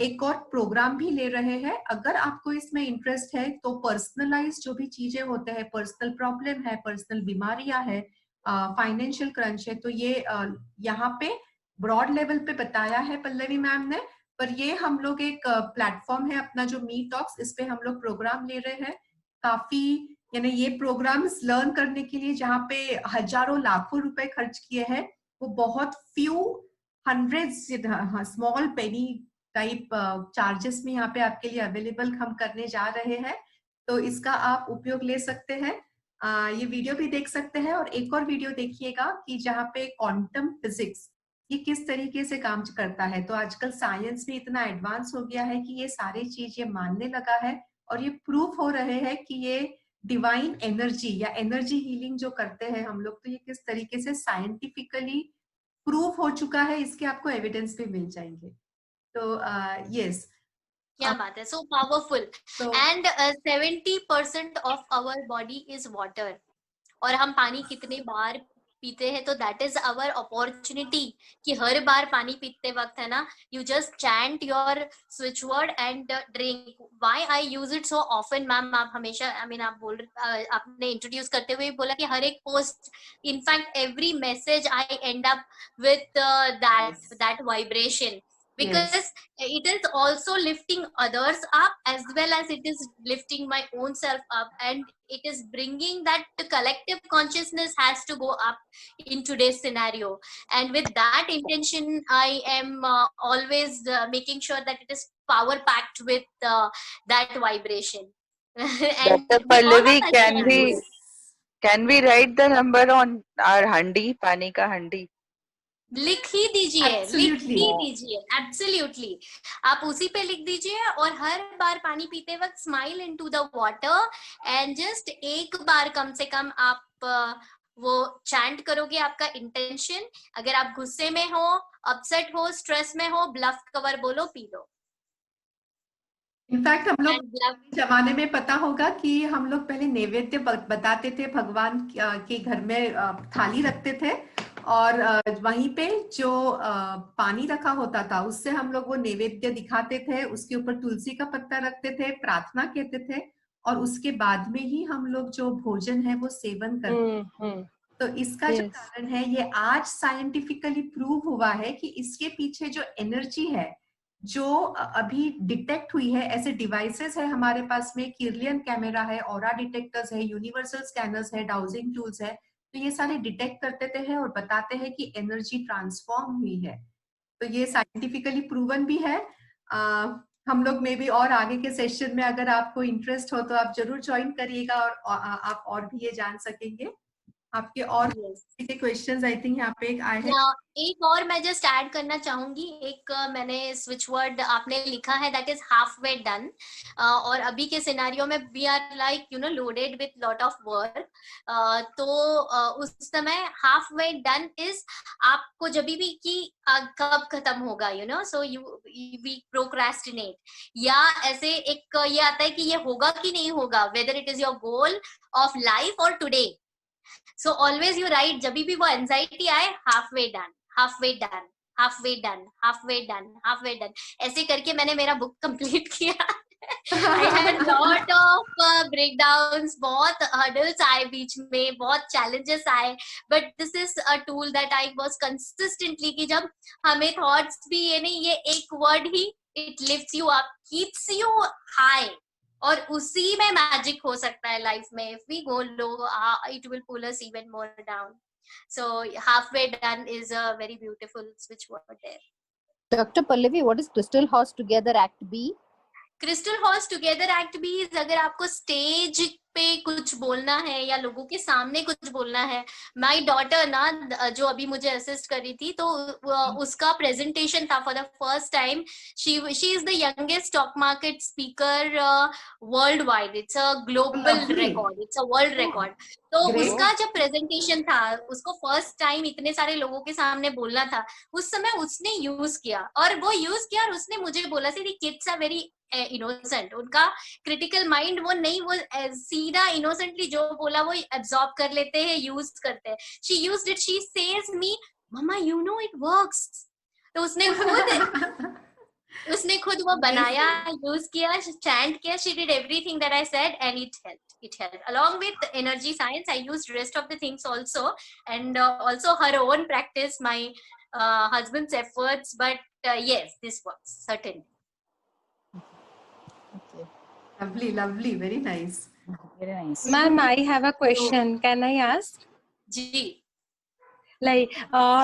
एक और प्रोग्राम भी ले रहे हैं, अगर आपको इसमें इंटरेस्ट है तो पर्सनलाइज जो भी चीजें होते हैं, पर्सनल प्रॉब्लम है, पर्सनल बीमारियां है, फाइनेंशियल क्रंच है, तो ये यहाँ पे ब्रॉड लेवल पे बताया है पल्लवी मैम ने, पर ये हम लोग एक प्लेटफॉर्म है अपना जो मी टॉक्स, इस पे हम लोग प्रोग्राम ले रहे हैं। काफी यानी ये प्रोग्राम्स लर्न करने के लिए जहाँ पे हजारों लाखों रुपए खर्च किए हैं, वो बहुत फ्यू हंड्रेड्स स्मॉल पेनी टाइप चार्जेस में यहाँ पे आपके लिए अवेलेबल हम करने जा रहे हैं, तो इसका आप उपयोग ले सकते हैं। ये वीडियो भी देख सकते हैं, और एक और वीडियो देखिएगा कि जहाँ पे क्वांटम फिजिक्स ये किस तरीके से काम करता है। तो आजकल साइंस भी इतना एडवांस हो गया है कि ये सारी चीज ये मानने लगा है, और ये प्रूफ हो रहे हैं कि ये डिवाइन एनर्जी या एनर्जी हीलिंग जो करते हैं हम लोग, तो ये किस तरीके से साइंटिफिकली प्रूफ हो चुका है, इसके आपको एविडेंस भी मिल जाएंगे। तो यस, क्या बात है, so powerful. And 70% of our body is water, और हम पानी कितने बार पीते हैं, तो दैट इज आवर अपॉर्चुनिटी कि हर बार पानी पीते वक्त है ना, you just chant your switch word and drink. Why I use it so often ma'am, आप हमेशा आपने इंट्रोड्यूस करते हुए बोला कि हर एक post, in fact every message I and up with that vibration, because it is also lifting others up as well as it is lifting my own self up, and it is bringing that the collective consciousness has to go up in today's scenario. And with that intention, I am always making sure that it is power packed with that vibration. And Dr. Pallavi, can we write the number on our handi, pani ka handi? लिख ही दीजिए, लिख ही दीजिए, absolutely आप उसी पे लिख दीजिए, और हर बार पानी पीते वक्त smile into the water, and just एक बार कम से कम आप वो चैंट करोगे आपका इंटेंशन। अगर आप गुस्से में हो, अपसेट हो, स्ट्रेस में हो, ब्लफ कवर बोलो, पी लो। इनफैक्ट हम लोग जमाने में पता होगा कि हम लोग पहले नैवेद्य बताते थे, भगवान के घर में थाली रखते थे, और वहीं पे जो पानी रखा होता था उससे हम लोग वो नैवेद्य दिखाते थे, उसके ऊपर तुलसी का पत्ता रखते थे, प्रार्थना कहते थे, और उसके बाद में ही हम लोग जो भोजन है वो सेवन करते थे। तो इसका जो कारण है, ये आज साइंटिफिकली प्रूव हुआ है कि इसके पीछे जो एनर्जी है, जो अभी डिटेक्ट हुई है, ऐसे डिवाइसेस है हमारे पास में, किरलियन कैमरा है, ऑरा डिटेक्टर्स है, यूनिवर्सल स्कैनर्स है, डाउजिंग टूल्स है, तो ये सारे डिटेक्ट करते हैं और बताते हैं कि एनर्जी ट्रांसफॉर्म हुई है। तो ये साइंटिफिकली प्रूवन भी है। हम लोग में भी और आगे के सेशन में अगर आपको इंटरेस्ट हो तो आप जरूर ज्वाइन करिएगा, और आप और भी ये जान सकेंगे। आपके और क्वेश्चंस आई थिंक यहाँ पे आए हैं। एक और मैं जस्ट ऐड करना चाहूंगी, एक मैंने स्विच वर्ड आपने लिखा है, that is half way done, और अभी के सिनेरियो में we are like loaded with lot of work, तो उस समय हाफ वे डन इज आपको जब भी कि कब खत्म होगा, सो वी प्रोक्रेस्टिनेट, या ऐसे एक ये आता है कि ये होगा कि नहीं होगा, whether it is your goal of life और today. So always you write, जब भी वो anxiety आए, halfway done, halfway done, halfway done, halfway done, halfway done, ऐसे करके मैंने मेरा बुक कंप्लीट किया। I had lot of breakdowns, बहुत hurdles आए बीच में, बहुत challenges आए, but this is a tool that I was consistently कि जब हमें thoughts भी ये नहीं, ये एक word he it lifts you up, keeps you high, और उसी में मैजिक हो सकता है लाइफ में। If we go low, it will pull us even more down. So halfway done is a very beautiful switch word there. Dr. Pallavi, what is Crystal Horse Together Act B? Crystal Horse Together Act B is अगर आपको stage पे कुछ बोलना है या लोगों के सामने कुछ बोलना है। माई डॉटर ना, जो अभी मुझे असिस्ट कर रही थी, तो उसका प्रेजेंटेशन था for the first time. She is the youngest stock market speaker world wide, it's a global record, it's a world record. तो उसका जब प्रेजेंटेशन था, उसको फर्स्ट टाइम इतने सारे लोगों के सामने बोलना था, उस समय उसने यूज किया, और वो यूज किया, और उसने मुझे बोला सी किड्स आर वेरी इनोसेंट, उनका क्रिटिकल माइंड वो नहीं, वो सीधा इनोसेंटली जो बोला वो एब्जॉर्ब कर लेते हैं, यूज करते हैं। She used it, she says me, mumma you know it works. तो उसने खुद वो बनाया, यूज किया, चैंट किया, she did everything that I said, and it helped along with energy science. I used rest of the things also, and also her own practice, my husband's efforts, but yes, this works certainly. Okay, lovely, very nice. Ma'am, I have a question, can I ask? जी, like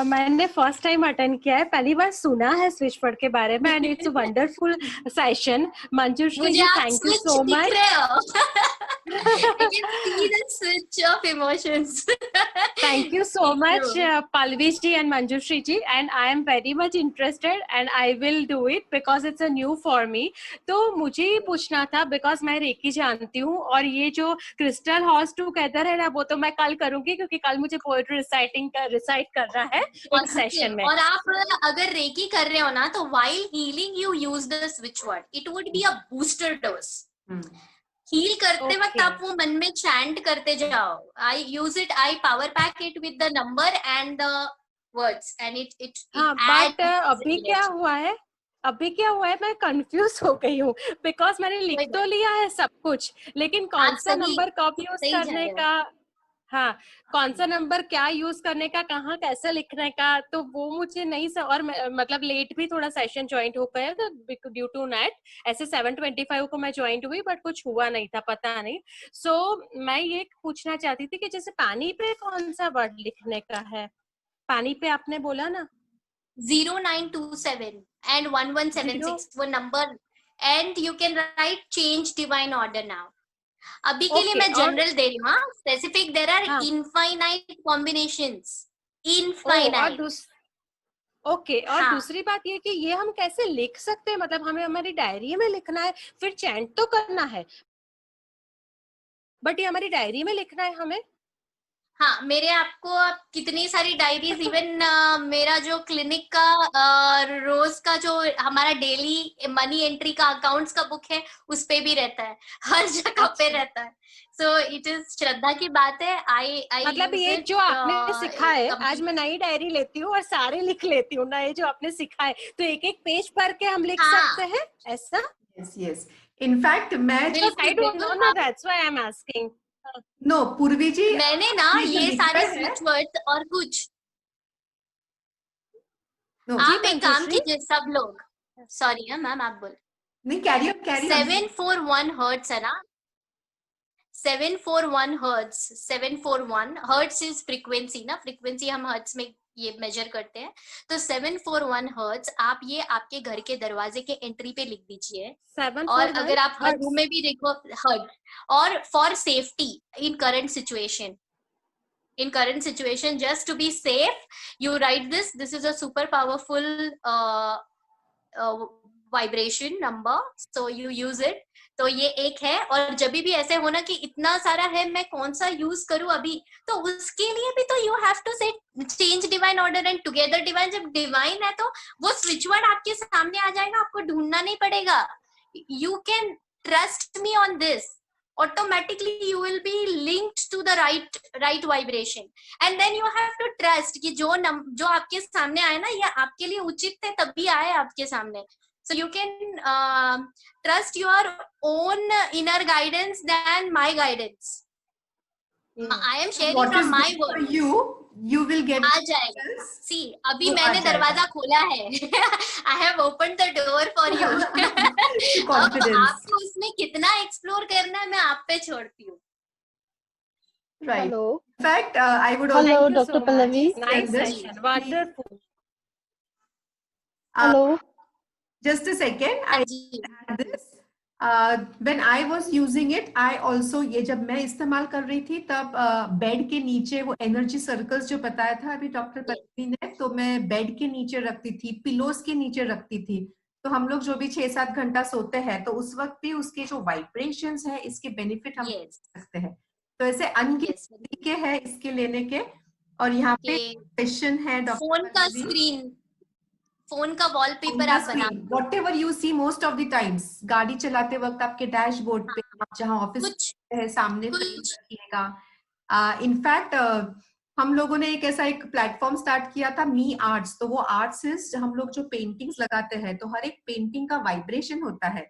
मैंने first time attend किया है, पहली बार सुना है switch word के बारे में and it's wonderful session. Manjushree मुझे जी आप थैंक यू स्विच सो दिख मच। रहे हो। I can see the switch of emotions. Thank you so Thank much, you. Palvi ji and Manjushri ji, and I am very much interested and I will do it because it's a new for me. तो मुझे ये पूछना था because मैं recce जानती हूँ और ये जो क्रिस्टल हॉर्स टुगेदर है ना वो तो मैं कल करूंगी क्योंकि कल मुझे पोएट्री रिसाइट करना है एक सेशन में। और आप अगर रेकी कर रहे हो ना तो while healing you use the switch word. It would be a booster dose. Heal करते वक्त आप वो मन में चैंट करते जाओ। I use it, I power pack it with the number and the words and it हाँ बट अभी क्या हुआ है मैं कंफ्यूज हो गई हूँ बिकॉज मैंने लिख तो लिया है सब कुछ लेकिन कौन सा नंबर कब यूज करने का, हाँ कौन सा नंबर क्या यूज करने का, कहाँ कैसे लिखने का, तो वो मुझे नहीं और मतलब लेट भी थोड़ा सेशन ज्वाइन हो गया तो ड्यू टू नेट ऐसे 7:25 को मैं ज्वाइन हुई बट कुछ हुआ नहीं था, पता नहीं। सो मैं ये पूछना चाहती थी कि जैसे पानी पे कौन सा वर्ड लिखने का है, पानी पे आपने बोला ना 0927 and 1176 वो number and you can write change divine order now. अभी के लिए मैं जनरल दे रही हूँ, specific there are infinite combinations, infinite. Okay और दूसरी बात ये कि ये हम कैसे लिख सकते हैं, मतलब हमें हमारी डायरी में लिखना है फिर चैंट तो करना है बट ये हमारी डायरी में लिखना है हमें। हाँ मेरे आपको कितनी सारी डायरीज इवन मेरा जो क्लिनिक का रोज का जो हमारा डेली मनी एंट्री का अकाउंट्स का बुक है उस पे भी रहता है, हर जगह पे रहता है। सो इट इज श्रद्धा की बात है। आई मतलब ये जो आपने सिखा है आज मैं नई डायरी लेती हूँ और सारे लिख लेती हूँ ना, ये जो आपने सिखा है तो एक एक पेज पर के हम लिख सकते हैं ऐसा। यस यस इनफैक्ट मैं आई डोंट नो ना, that's why I am asking. No Purvi ji मैंने ना ये सारे स्विच वर्ड्स और कुछ आप एक काम कीजिए सब लोग, सॉरी है मैम आप बोल नहीं कैरी ऑन 741 हर्ट्ज है ना, 741 हर्ट्ज, 741 हर्ट्ज इज फ्रीक्वेंसी ना, फ्रीक्वेंसी हम हर्ट्ज में ये मेजर करते हैं। तो 741 हर्ट्ज आप ये आपके घर के दरवाजे के एंट्री पे लिख दीजिए और अगर आप हर रूम में भी देखो हर्ट, और for safety in current situation just to be safe you write this is a super powerful vibration number so you use it। तो ये एक है और जब भी ऐसे होना कि इतना सारा है मैं कौन सा यूज करूं अभी, तो उसके लिए भी तो यू हैव टू से change divine order and together divine. जब डिवाइन है तो वो स्विच वर्ड आपके सामने आ जाएगा, आपको ढूंढना नहीं पड़ेगा। You can trust me on this, automatically you will be linked to the right vibration and then you have to trust कि जो आपके सामने आए ना ये आपके लिए उचित थे तभी आए आपके सामने। so you can trust your own inner guidance than my guidance। I am sharing from my world, you will get आ जाएगा। see अभी मैंने दरवाजा खोला है I have opened the door for you। आपको उसमें कितना एक्सप्लोर करना है मैं आप पे छोड़ती हूँ। Right. Hello. In fact, I would Hello, also Dr. Pallavi. Nice session, wonderful. Hello. Just a second, I add this. When I was using it, I also ये जब मैं इस्तेमाल कर रही थी तब बेड के नीचे वो एनर्जी सर्कल्स जो बताया था अभी डॉक्टर पल्लवी ने, तो मैं बेड के नीचे रखती थी, पिलोस के नीचे रखती थी। तो हम लोग जो भी 6-7 घंटा सोते हैं तो उस वक्त भी उसके जो वाइब्रेशंस है इसके बेनिफिट हम ले सकते हैं। तो ऐसे अनगिनत तरीके हैं इसके लेने के। और यहाँ पे सेशन है फोन का स्क्रीन, फोन का वॉलपेपर आप बना, whatever you see most of the times, गाड़ी चलाते वक्त आपके डैशबोर्ड पे, आप जहाँ ऑफिस है सामने रखिएगा। इनफैक्ट हम लोगों ने एक प्लेटफॉर्म स्टार्ट किया था मी आर्ट्स। तो वो आर्ट्स इज हम लोग जो पेंटिंग्स लगाते हैं तो हर एक पेंटिंग का वाइब्रेशन होता है।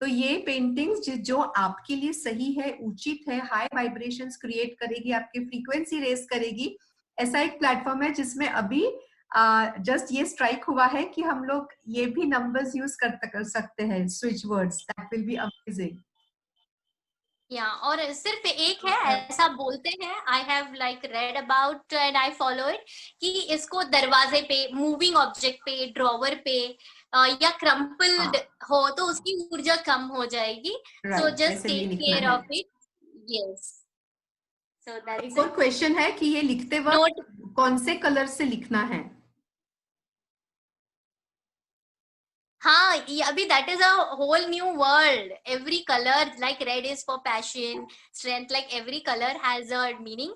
तो ये पेंटिंग्स जो आपके लिए सही है, उचित है, हाई वाइब्रेशंस क्रिएट करेगी, आपकी फ्रीक्वेंसी रेस करेगी, ऐसा एक प्लेटफॉर्म है जिसमें अभी जस्ट ये स्ट्राइक हुआ है कि हम लोग ये भी नंबर्स यूज कर सकते हैं, switch words. That will be amazing. या और सिर्फ एक है, ऐसा बोलते हैं, I have like read about and I follow it, कि इसको दरवाजे पे, मूविंग ऑब्जेक्ट पे, ड्रॉवर पे या क्रम्पल्ड हो तो उसकी ऊर्जा कम हो जाएगी. So just take care of it. Yes. So that's एक और क्वेश्चन है कि ये लिखते वक्त कौन से कलर से लिखना है? हाँ, अभी that is a whole new world. Every color, like red is for passion, strength, like every color has a meaning.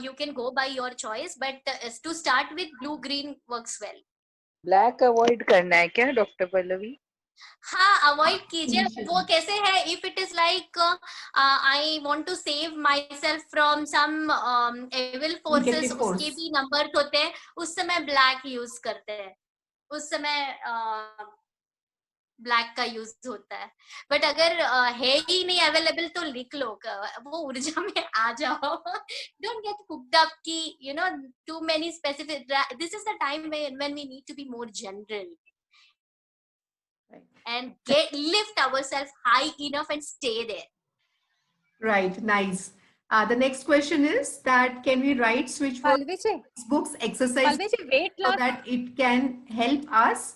You can go by your choice, but to start with, blue green works well. Black avoid करना है क्या doctor Pallavi? हाँ, avoid कीजिए. वो कैसे है, if it is like I want to save myself from some evil forces, उसके भी नंबर्स होते हैं, उस समय ब्लैक यूज करते हैं, उस समय ब्लैक का यूज होता है. बट अगर है ही नहीं अवेलेबल तो लिख लो, वो ऊर्जा में आ जाओ. डोंट गेट हुक्ड अप कि you know too many specific. This is the time when we need to be more general and lift ourselves high enough and stay there. Right, nice. The next question is that can we write switch books exercise so that it can help us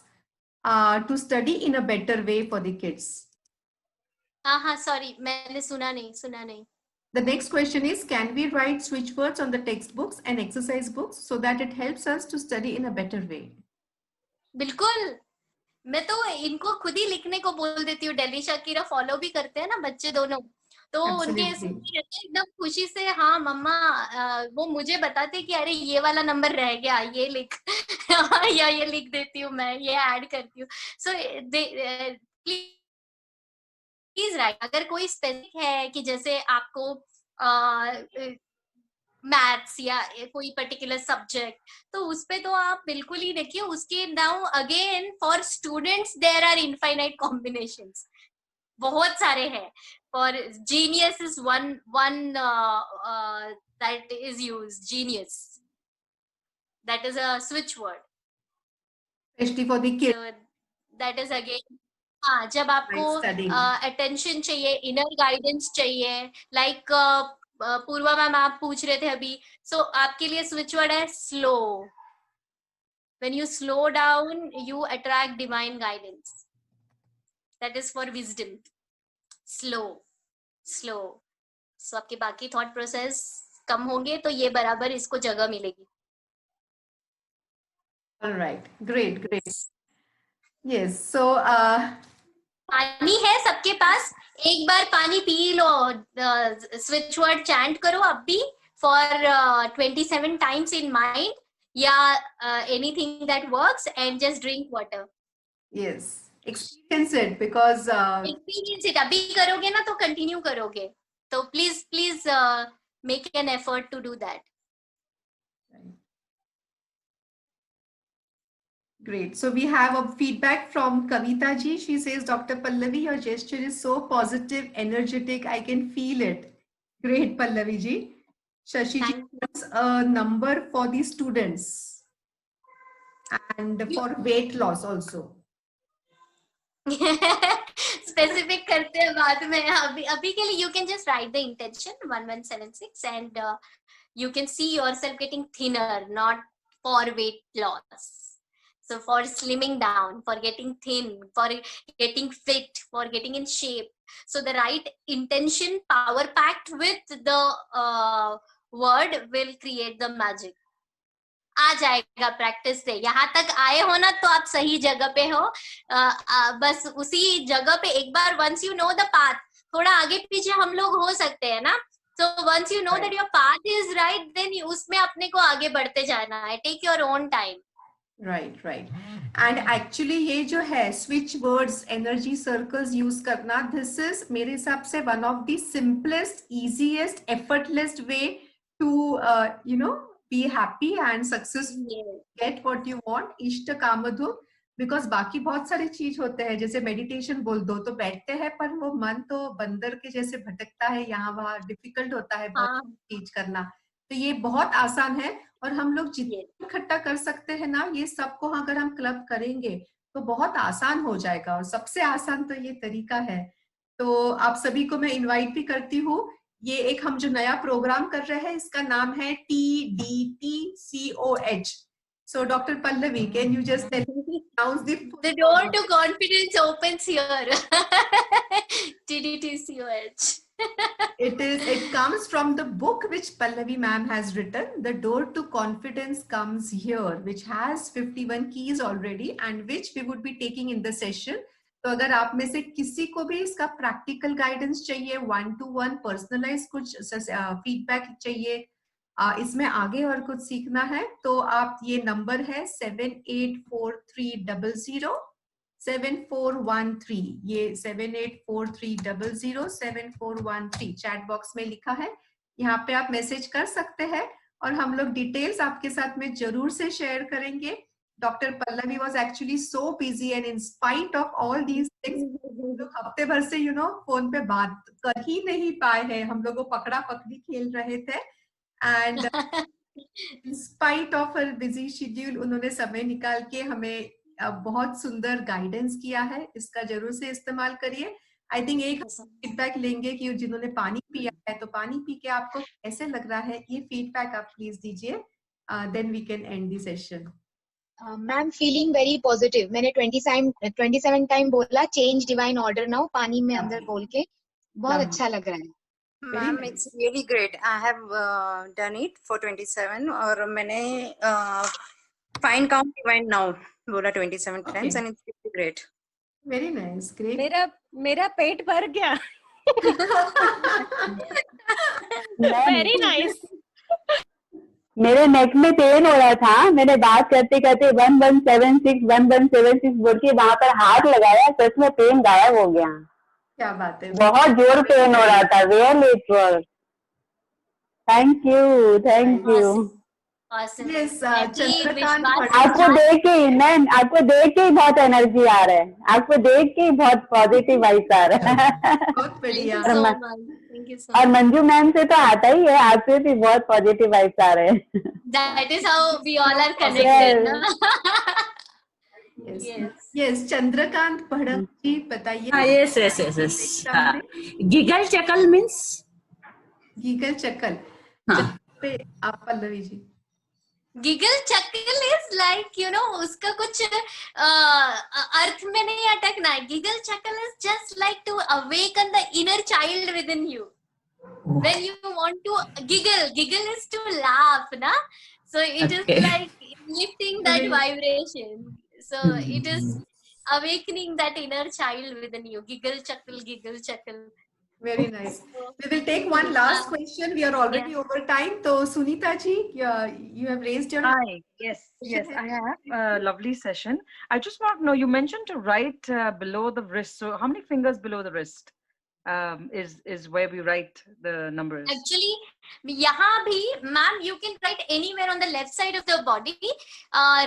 to study in a better way for the kids? हाँ, sorry, मैंने सुना नहीं. The next question is, can we write switch words on the textbooks and exercise books so that it helps us to study in a better way? बिल्कुल, मैं तो इनको खुद ही लिखने को बोल देती हूँ. दिल्ली शाकिरा फॉलो भी करते हैं ना बच्चे दोनों, तो उनके सुनते रहते हैं एकदम खुशी से. हाँ मम्मा, वो मुझे बताते कि अरे ये वाला नंबर रह गया, ये लिख. या ये लिख देती हूँ मैं, ये ऐड करती हूँ. So please right. अगर कोई स्पेसिफिक है कि जैसे आपको मैथ्स या कोई पर्टिकुलर सब्जेक्ट, तो उस पे तो आप बिल्कुल ही देखिए. उसके now again for students there are infinite combinations, बहुत सारे हैं. For genius is one that is used. Genius, that is a switch word, especially for the kids. So that is again, हाँ, जब आपको अटेंशन चाहिए, इनर गाइडेंस चाहिए, like Purva ma'am आप पूछ रहे थे अभी, सो आपके लिए स्विच वर्ड है slow. When you slow down you attract divine guidance. That is for wisdom. Slow. So आपके बाकी थॉट प्रोसेस कम होंगे तो ये बराबर इसको जगह मिलेगी. All right, great. Yes, so पानी है सबके पास, एक बार पानी P low. Switch word chant करो अब भी फॉर 27 times in mind, या anything that works, and just drink water. Yes, experience it because experience it. अभी करोगे ना तो कंटिन्यू करोगे, तो please make an effort to do that. Great. So we have a feedback from Kavita ji. She says, Dr. Pallavi, your gesture is so positive, energetic. I can feel it. Great, Pallavi ji. Shashi ji wants a number for the students and for weight loss also. Specific करते हैं बाद में. अभी के लिए you can just write the intention 1176 and you can see yourself getting thinner, not for weight loss. So for slimming down, for getting thin, for getting fit, for getting in shape. So the right intention, power packed with the word will create the magic. आ जाएगा practice से. यहाँ तक आए हो ना तो आप सही जगह पे हो. बस उसी जगह पे एक बार once you know the path, थोड़ा आगे पीछे हम लोग हो सकते हैं ना. So once you know that your path is right, then उसमें अपने को आगे बढ़ते जाना है. Take your own time. Right. And actually ये जो है switch words, energy circles use करना, this is मेरे हिसाब से one of the simplest, easiest, effortless way to be happy and successful. Get what you want. इष्ट कामधु. Because बाकी बहुत सारी चीज होते हैं, जैसे मेडिटेशन बोल दो तो बैठते हैं पर वो मन तो बंदर के जैसे भटकता है, यहाँ वहाँ डिफिकल्ट होता है बहुत चीज करना. तो ये बहुत आसान है और हम लोग जितना इकट्ठा कर सकते हैं ना, ये सबको अगर हम क्लब करेंगे तो बहुत आसान हो जाएगा. और सबसे आसान तो ये तरीका है. तो आप सभी को मैं इनवाइट भी करती हूँ। ये एक हम जो नया प्रोग्राम कर रहे हैं इसका नाम है TDTCOH. So Dr. Pallavi, can you just announce the The door to confidence opens here. TDTCOH. It comes from the book which Pallavi ma'am has written. The door to confidence comes here, which has 51 keys already and which we would be taking in the session. तो अगर आप में से किसी को भी इसका practical guidance चाहिए, 1-to-1 पर्सनलाइज कुछ फीडबैक चाहिए, इसमें आगे और कुछ सीखना है, तो आप ये नंबर है 7843007413, ये 7843007413 चैट बॉक्स में लिखा है, यहाँ पे आप मैसेज कर सकते हैं और हम लोग डिटेल्स आपके साथ में जरूर से शेयर करेंगे. Doctor Pallavi was actually so busy and in spite of all these things, लोग हफ्ते भर से फोन पे बात कर ही नहीं पाए हैं. हम लोग पकड़ा पकड़ी खेल रहे थे and in spite of her busy schedule उन्होंने समय निकाल के हमें बहुत सुंदर गाइडेंस किया है. इसका जरूर से इस्तेमाल करिए. आई थिंक एक फीडबैक लेंगे कि जिन्होंने पानी पिया है तो पानी पी के आपको कैसे लग रहा है, ये फीडबैक आप प्लीज दीजिए. Then we can end the session. Ma'am feeling very positive. मैंने 27 टाइम बोला चेंज डिवाइन ऑर्डर नाउ पानी में अंदर बोल के, बहुत अच्छा लग रहा है. Ma'am it's really great. I have done it for 27 और मैंने फाइन काउंट डिवाइन नाउ बोला 27 times and it's really great. Very nice, great. मेरा पेट भर गया. Very nice. मेरे नेक में पेन हो रहा था, मैंने बात करते करते 1176 बोल के वहां पर हाथ लगाया, सच में पेन गायब हो गया. क्या बात है, बहुत जोर पेन हो रहा था. Really it was. Thank you. आपको देख के मैम, आपको देख के ही बहुत एनर्जी आ रहा है, आपको देख के ही बहुत पॉजिटिव वाइब्स आ रहा है. बहुत बढ़िया. और मंजू मैम से तो आता ही है, आपसे भी बहुत पॉजिटिव वाइब्स आ रहे हैं. That is how we all are connected. Yes, Chandrakant भड़क जी बताइए. Yes. Giggle chuckle means? गीगल चक्कल. पे आप Pallavi ji. Giggle chuckle is like उसका कुछ अर्थ में नहीं अटकना है. Giggle chuckle is just like to awaken the inner child within you. When you want to giggle is to laugh, na? So it is like lifting that vibration. So it is awakening that inner child within you. Giggle chuckle. Very nice. We will take one last question. We are already over time. So Sunita ji, you have raised your hand. Hi. Yes, I have a lovely session. I just want to know, you mentioned to write below the wrist. So how many fingers below the wrist is where we write the numbers? Actually, यहाँ भी, ma'am, you can write anywhere on the left side of the body.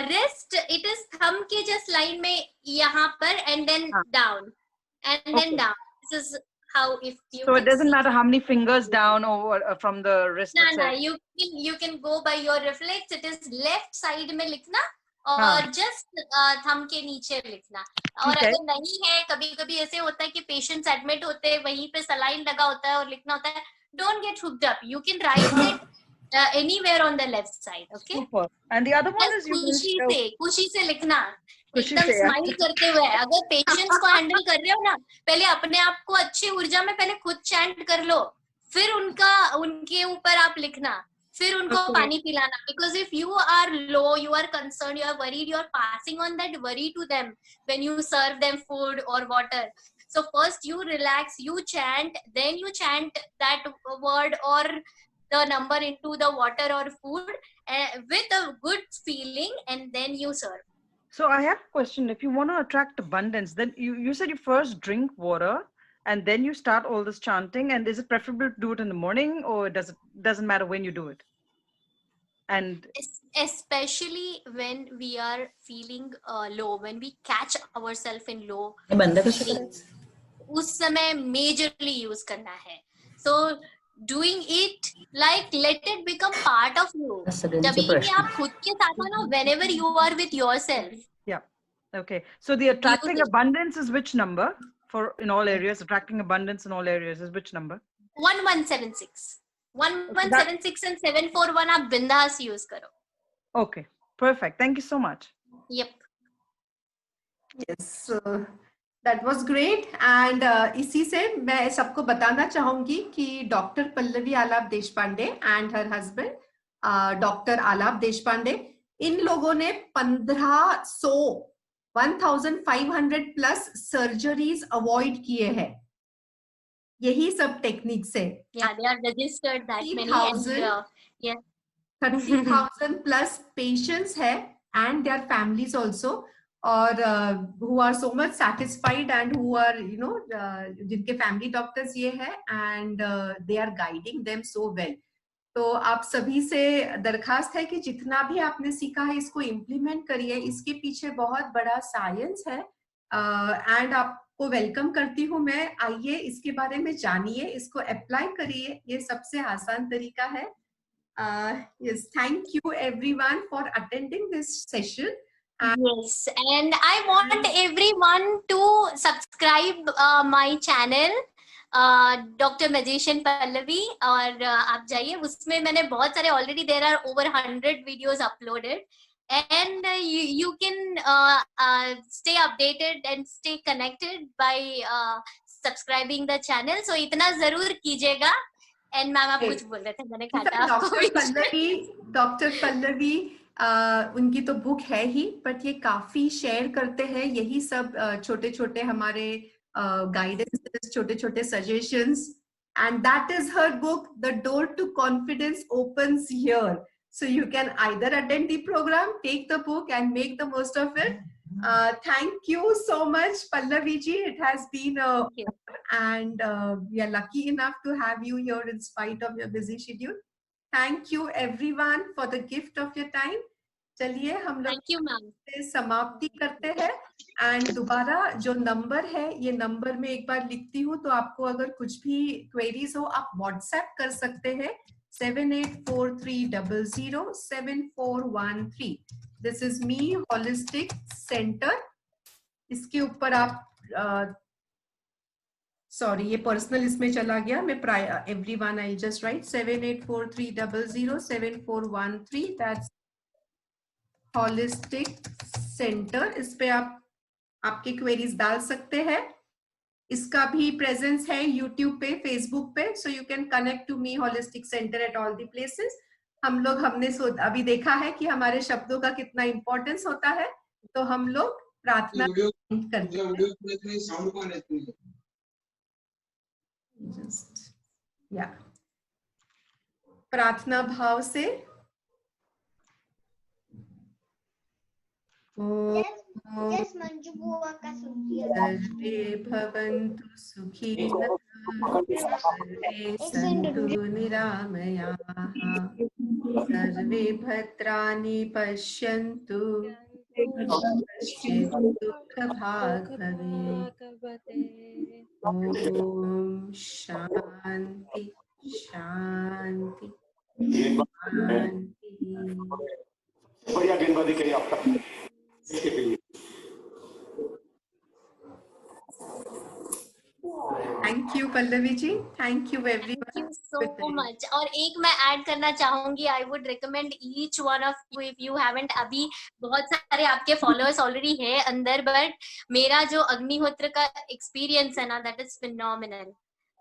Wrist, it is thumb के just line में यहाँ पर and then down and then down. This is how if you. So it doesn't matter how many fingers down or from the wrist. No, you can go by your reflex. It is left side में लिखना और just thumb के नीचे लिखना. और अगर नहीं है, कभी-कभी ऐसे होता है कि पेशेंट्स एडमिट होते हैं, वहीं पे सलाइन लगा होता है और लिखना होता है. Don't get hooked up. You can write it anywhere on the left side. Okay. Super. And the other one is खुशी से लिखना. एकदम स्माइल करते हुए. अगर पेशेंट्स को हैंडल कर रहे हो ना, पहले अपने आप को अच्छी ऊर्जा में पहले खुद चैंट कर लो, फिर उनके ऊपर आप लिखना, फिर उनको पानी पिलाना. Because if you are low, you are concerned, you are worried, you are passing on that worry to them when you serve them food or water. So first you relax, you chant, then you chant that word or the number into the water or food with a good feeling, and then you serve. So I have a question. If you want to attract abundance, then you said you first drink water and then you start all this chanting. And is it preferable to do it in the morning, or doesn't matter when you do it? And especially when we are feeling low, when we catch ourselves in low, उस समय majorly use करना है. So doing it like let it become part of you. जब भी आप खुद के साथ हो ना, whenever you are with yourself. Yeah. Okay. So the attracting abundance is which number? for in all areas, attracting abundance in all areas is which number? 1176. 1176 and 741 आप बिंदास यूज करो. Okay, perfect. Thank you so much. Yep. Yes, that was great. And इसी से मैं सबको बताना चाहूंगी कि डॉक्टर पल्लवी आलाप Deshpande and her husband doctor आलाप देशपांडे, इन लोगों ने 1500 प्लस सर्जरीज अवॉइड किए हैं. यही सब टेक्निक से. Yeah, they are registered that many. And, yeah. 30,000 plus patients है and their families also, और who are so much satisfied and who are जिनके family doctors ये है and they are guiding them so well. तो आप सभी से दरखास्त है कि जितना भी आपने सीखा है इसको इम्प्लीमेंट करिए. इसके पीछे बहुत बड़ा साइंस है एंड आपको वेलकम करती हूँ मैं. आइए इसके बारे में जानिए, इसको अप्लाई करिए, ये सबसे आसान तरीका है. Yes, thank you everyone for attending this session. Yes, and I want everyone to subscribe my channel, Dr. Magician Pallavi. और आप जाइए, उसमें मैंने बहुत सारे already there are over 100 videos uploaded, and you can stay updated and stay connected by subscribing the channel. So इतना जरूर कीजिएगा. एंड मैम आप कुछ बोल रहे थे, मैंने काटा आपको. डॉक्टर पल्लवी उनकी तो बुक है ही, बट ये काफी शेयर करते हैं यही सब छोटे छोटे हमारे गाइडेंस, छोटे छोटे suggestions, and that is her book, the door to confidence opens here. So you can either attend the program, take the book and make the most of it. Thank you so much, Pallavi ji. It has been and we are lucky enough to have you here in spite of your busy schedule. Thank you everyone for the gift of your time. चलिए हम लोग समाप्ति करते हैं. And दोबारा जो number है, ये नंबर में एक बार लिखती हूँ, तो आपको अगर कुछ भी क्वेरीज हो आप व्हाट्सएप कर सकते हैं. 7843007413. This is Me Holistic Center. इसके ऊपर आप सॉरी ये पर्सनल इसमें चला गया. मैं everyone I just write 7843007413. That's Holistic Center. इस पे आप आपके क्वेरीज डाल सकते हैं. इसका भी प्रेजेंस है यूट्यूब पे, फेसबुक पे. So you can connect to me holistic centre at all the places. हमने अभी देखा है कि हमारे शब्दों का कितना इम्पोर्टेंस होता है, तो हम लोग प्रार्थना करते हैं. प्रार्थना भाव से सर्वे भवन्तु सुखिनः, सर्वे सन्तु निरामयाः, सर्वे भद्राणि पश्यन्तु, कश्चित् दुःखभाग् भवेत्. ॐ शान्ति शान्ति शान्ति. Thank you Pallavi ji, thank you everyone. Thank you so much. और एक मैं ऐड करना चाहूंगी, I would recommend each one of you, if you haven't, अभी बहुत सारे आपके फॉलोअर्स ऑलरेडी है अंदर, बट मेरा जो अग्निहोत्र का एक्सपीरियंस है ना, that is phenomenal.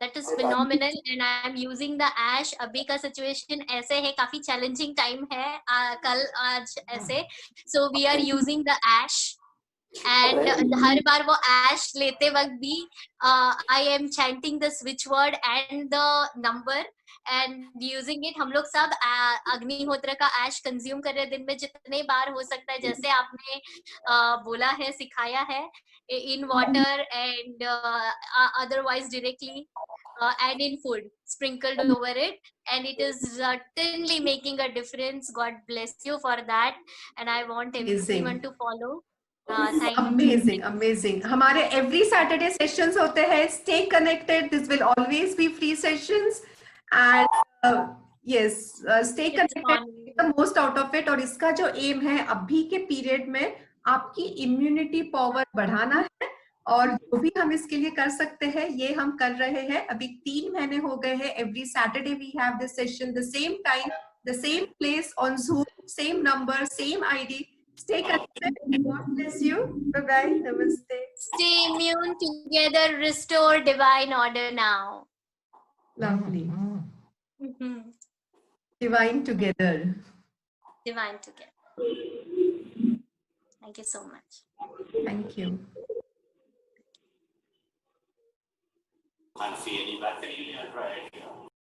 And I am using the ash. अभी का सिचुएशन ऐसे है, काफी चैलेंजिंग टाइम है, कल आज ऐसे. So we are using the ash, and हर बार वो ऐश लेते वक्त भी I am chanting the switch word and the number and using it. हम लोग सब अग्निहोत्र का ऐश कंज्यूम कर रहे हैं दिन में जितने बार हो सकता है, जैसे आपने बोला है, सिखाया है, in water and otherwise directly and in food sprinkled over it, and it is certainly making a difference. God bless you for that, and I want everyone to follow. Amazing. हमारे every Saturday sessions होते हैं. Stay connected. This will always be free sessions, and yes, stay connected. Get the most out of it. और इसका जो aim है अभी के period में आपकी इम्यूनिटी पावर बढ़ाना है और जो भी हम इसके लिए कर सकते हैं ये हम कर रहे हैं। अभी 3 महीने हो गए हैं। Every Saturday we have this session, the same time, the same place on Zoom, same number, same ID. Stay connected. God bless you. Bye bye. Namaste. Stay immune together. Restore divine order now. Lovely. Mhm. Divine together. Divine together. Thank you so much. Thank you. Can't see any back anywhere, right?